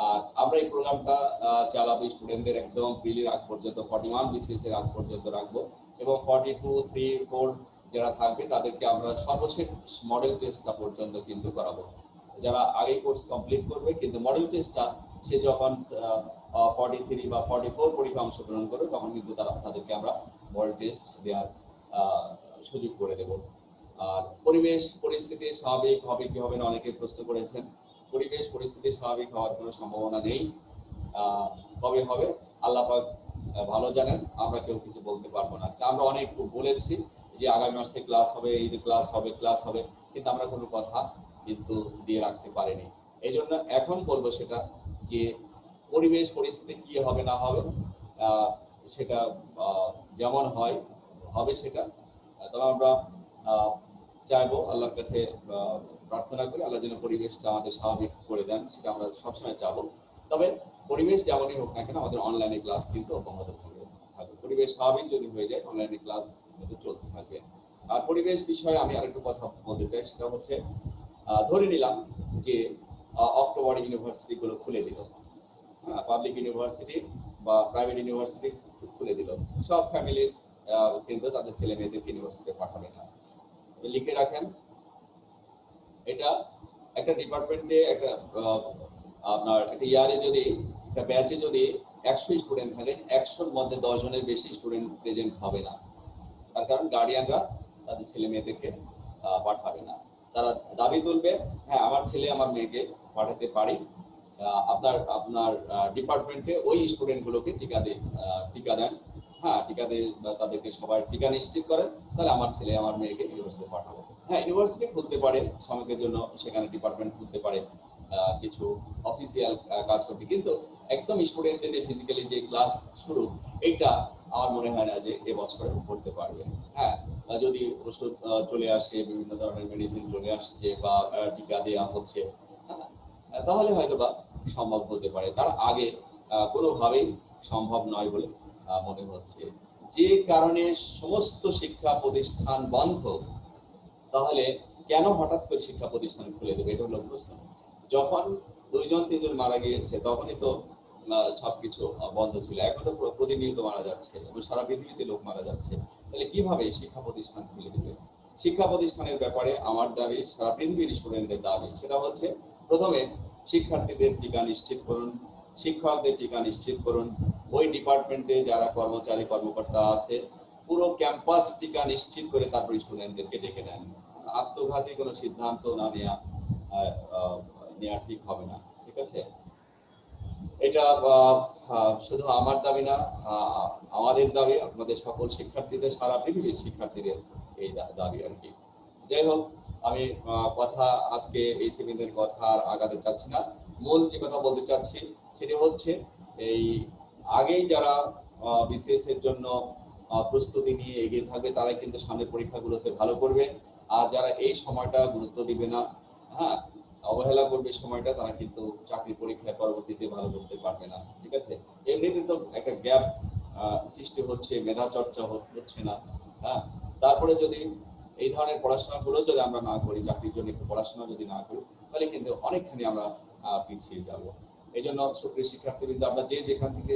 আর আমরা এই প্রোগ্রামটা চালাবো স্টুডেন্টদের একদম প্রিলির আগ পর্যন্ত, 41 বিসিএস এর আগ পর্যন্ত রাখবো এবং 42, 3, 4 যারা থাকবে তাদেরকে আমরা সর্বশেষ মডেল টেস্টটা পর্যন্ত কিন্তু করাবো। যারা আগে কোর্স কমপ্লিট করবে কিন্তু মডেল টেস্টটা সে যখন 43 বা 44 পরীক্ষা অংশগ্রহণ করবে তখন কিন্তু তাদেরকে আমরা মডেল টেস্ট দেওয়ার সুযোগ করে দেব। আর পরিবেশ পরিস্থিতি স্বাভাবিক হবে কি হবে না অনেকে প্রশ্ন করেছেন। পরিবেশ পরিস্থিতি স্বাভাবিক হওয়ার কোনো সম্ভাবনা নেই। কবে হবে আল্লাহ পাক ভালো জানেন, আমরা কেউ কিছু বলতে পারবো না। আমরা অনেক বলেছি যে আগামী মাস থেকে ক্লাস হবে, ঈদে ক্লাস হবে, কিন্তু আমরা কোনো কথা কিন্তু দিয়ে রাখতে পারিনি। এই জন্য এখন বলবো সেটা যে পরিবেশ পরিস্থিতি কি হবে না হবে সেটা যেমন হয় হবে সেটা। তবে আমরা চাইবো আল্লাহর কাছে প্রার্থনা করি আল্লাহ যেন পরিবেশটা আমাদের স্বাভাবিক করে দেন, সেটা আমরা সবসময় চাবো। তবে পরিবেশ যেমনই হোক না কেন আমাদের অনলাইনে ক্লাস কিন্তু অব্যাহত থাকবে। পরিবেশ স্বাভাবিক যদি হয়ে যায় অনলাইনে ক্লাস কিন্তু চলতে থাকবে। আর পরিবেশ বিষয়ে আমি আরেকটু কথা বলতে চাই, সেটা হচ্ছে ধরে নিলাম যে অক্টোবরে ইউনিভার্সিটি গুলো খুলে দিল, পাবলিক ইউনিভার্সিটি বা প্রাইভেট ইউনিভার্সিটি খুলে দিল, সব ফ্যামিলিজ কিন্তু তাদের ছেলে মেয়েদেরকে ইউনিভার্সিটিতে পাঠাবে না। লিখে রাখেন, এটা একটা ডিপার্টমেন্টে একটা আপনার একটা ইয়ারে যদি একটা ব্যাচে যদি 100 স্টুডেন্ট থাকে 100-র মধ্যে 10 জনের বেশি স্টুডেন্ট প্রেজেন্ট হবে না। তার কারণ গার্ডিয়ানরা তাদের ছেলে মেয়েদেরকে পাঠাবে না। তারা দাবি তুলবে, হ্যাঁ আমার ছেলে আমার মেয়েকে পাঠাতে পারি, আপনার ডিপার্টমেন্টে ওই স্টুডেন্টগুলোকে টিকা দেন, হ্যাঁ টিকা দিয়ে তাদেরকে সবাই টিকা নিশ্চিত করেন, তাহলে আমার ছেলে আমার মেয়েকে ইউনিভার্সিটি পাঠাবো। হ্যাঁ ইউনিভার্সিটি খুলতে পারে শ্রমিকের জন্য, সেখানে ডিপার্টমেন্ট খুলতে পারে, কিছু অফিসিয়াল কাজ করতে, কিন্তু একদম স্টুডেন্টদের ফিজিক্যালি যে ক্লাস শুরু এইটা আমার মনে হয় না যে এবছরে করতে পারবে। হ্যাঁ যদি ওষুধ চলে আসে, বিভিন্ন ধরনের মেডিসিন চলে আসছে বা টিকা দেওয়া হচ্ছে, তাহলে হয়তো বা সম্ভব হতে পারে। তার আগে কোনোভাবেই সম্ভব নয় বলে মনে হচ্ছে। যে কারণে সমস্ত শিক্ষা প্রতিষ্ঠান বন্ধ, তাহলে কেন হঠাৎ করে শিক্ষা প্রতিষ্ঠান খুলে দেবে, এটা হলো প্রশ্ন। যখন 2-3 জন মারা গিয়েছে তখনই তো সবকিছু বন্ধ ছিল, এখন তো প্রতিনিয়ত মারা যাচ্ছে এবং সারা পৃথিবীতে লোক মারা যাচ্ছে, তাহলে কিভাবে শিক্ষা প্রতিষ্ঠান খুলে দেবে? শিক্ষা প্রতিষ্ঠানের ব্যাপারে আমার দাবি, সারা পৃথিবীর স্টুডেন্টদের দাবি, সেটা হচ্ছে প্রথমে শিক্ষার্থীদের টিকা নিশ্চিত করুন, শিক্ষকদের টিকা নিশ্চিত করুন, ওই ডিপার্টমেন্টে যারা কর্মচারী কর্মকর্তা আছে পুরো ক্যাম্পাস টিকা নিশ্চিত করে তারপর স্টুডেন্টদেরকে ডেকে নেন। আত্মঘাতী কোনো সিদ্ধান্ত না নেওয়া ঠিক হবে না। ঠিক আছে, এটা শুধু আমার দাবি না, আমাদের দাবি, আমাদের সকল শিক্ষার্থীদের, সারা পৃথিবীর শিক্ষার্থীদের এই দাবি আর কি। যাই হোক, আমি কথা আজকে এই সেমিনারের কথা আর আগাতে চাচ্ছি না। মূল যে কথা বলতে চাচ্ছি সেটি হচ্ছে এই আগেই যারা বিসিএস এর জন্য প্রস্তুতি নিয়ে এগিয়ে থাকবে তারা কিন্তু সামনের পরীক্ষাগুলোতে ভালো করবে, আর যারা এই সময়টা গুরুত্ব দিবে না, হ্যাঁ অবহেলা করবে সময়টা, তারা কিন্তু চাকরি পরীক্ষায় পরবর্তীতে ভালো করতে পারবে না। ঠিক আছে, এমনিতে তো একটা গ্যাপ সৃষ্টি হচ্ছে, মেধা চর্চা হচ্ছে না। হ্যাঁ, তারপরে যদি এই ধরনের পড়াশোনাগুলো যদি আমরা না করি, চাকরির জন্য একটু পড়াশোনা যদি না করি, তাহলে কিন্তু অনেকখানি আমরা পিছিয়ে যাব। এই জন্য সুপ্রিয় শিক্ষার্থীবৃন্দ, আপনারা যে যেখান থেকে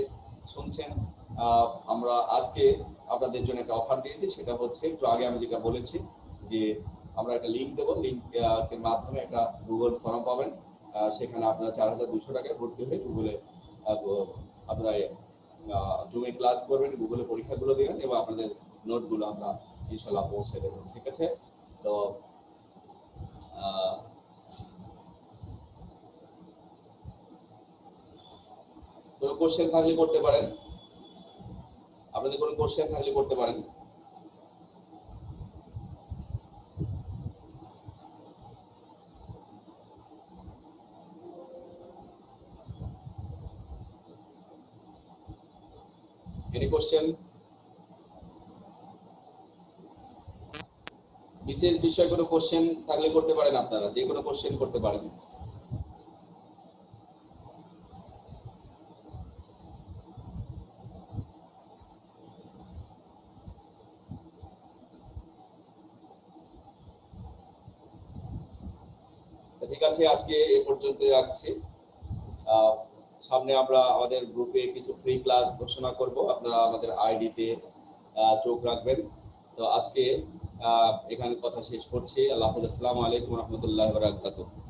শুনছেন, আমরা আজকে আপনাদের জন্য একটা অফার দিয়েছি, সেটা হচ্ছে একটু আগে আমি যেটা বলেছি যে আমরা একটা লিংক দেবো, লিংক এর মাধ্যমে একটা গুগল ফর্ম পাবেন, সেখানে আপনারা 4200 টাকায় ভর্তি হয়ে গুগলে আপনারা জুমে ক্লাস করবেন, গুগলে পরীক্ষাগুলো দিবেন এবং আপনাদের নোটগুলো আমরা ইনশাআল্লাহ পৌঁছে দেবো। ঠিক আছে? তো কোনো কোশ্চেন থাকলে করতে পারেন, আপনাদের কোনো কোশ্চেন থাকলে করতে পারেন। Any question? বিশেষ বিষয় কোনো কোশ্চেন থাকলে করতে পারেন, আপনারা যে কোনো কোশ্চেন করতে পারেন। ঠিক আছে, আজকে এ পর্যন্ত রাখছি। সামনে আমরা আমাদের গ্রুপে কিছু ফ্রি ক্লাস ঘোষণা করব, আপনারা আমাদের আইডিতে চোখ রাখবেন। তো আজকে এখানে কথা শেষ করছি। আল্লাহ হাফেজ। আসসালামু আলাইকুম ওয়া রাহমাতুল্লাহি ওয়া বারাকাতুহু।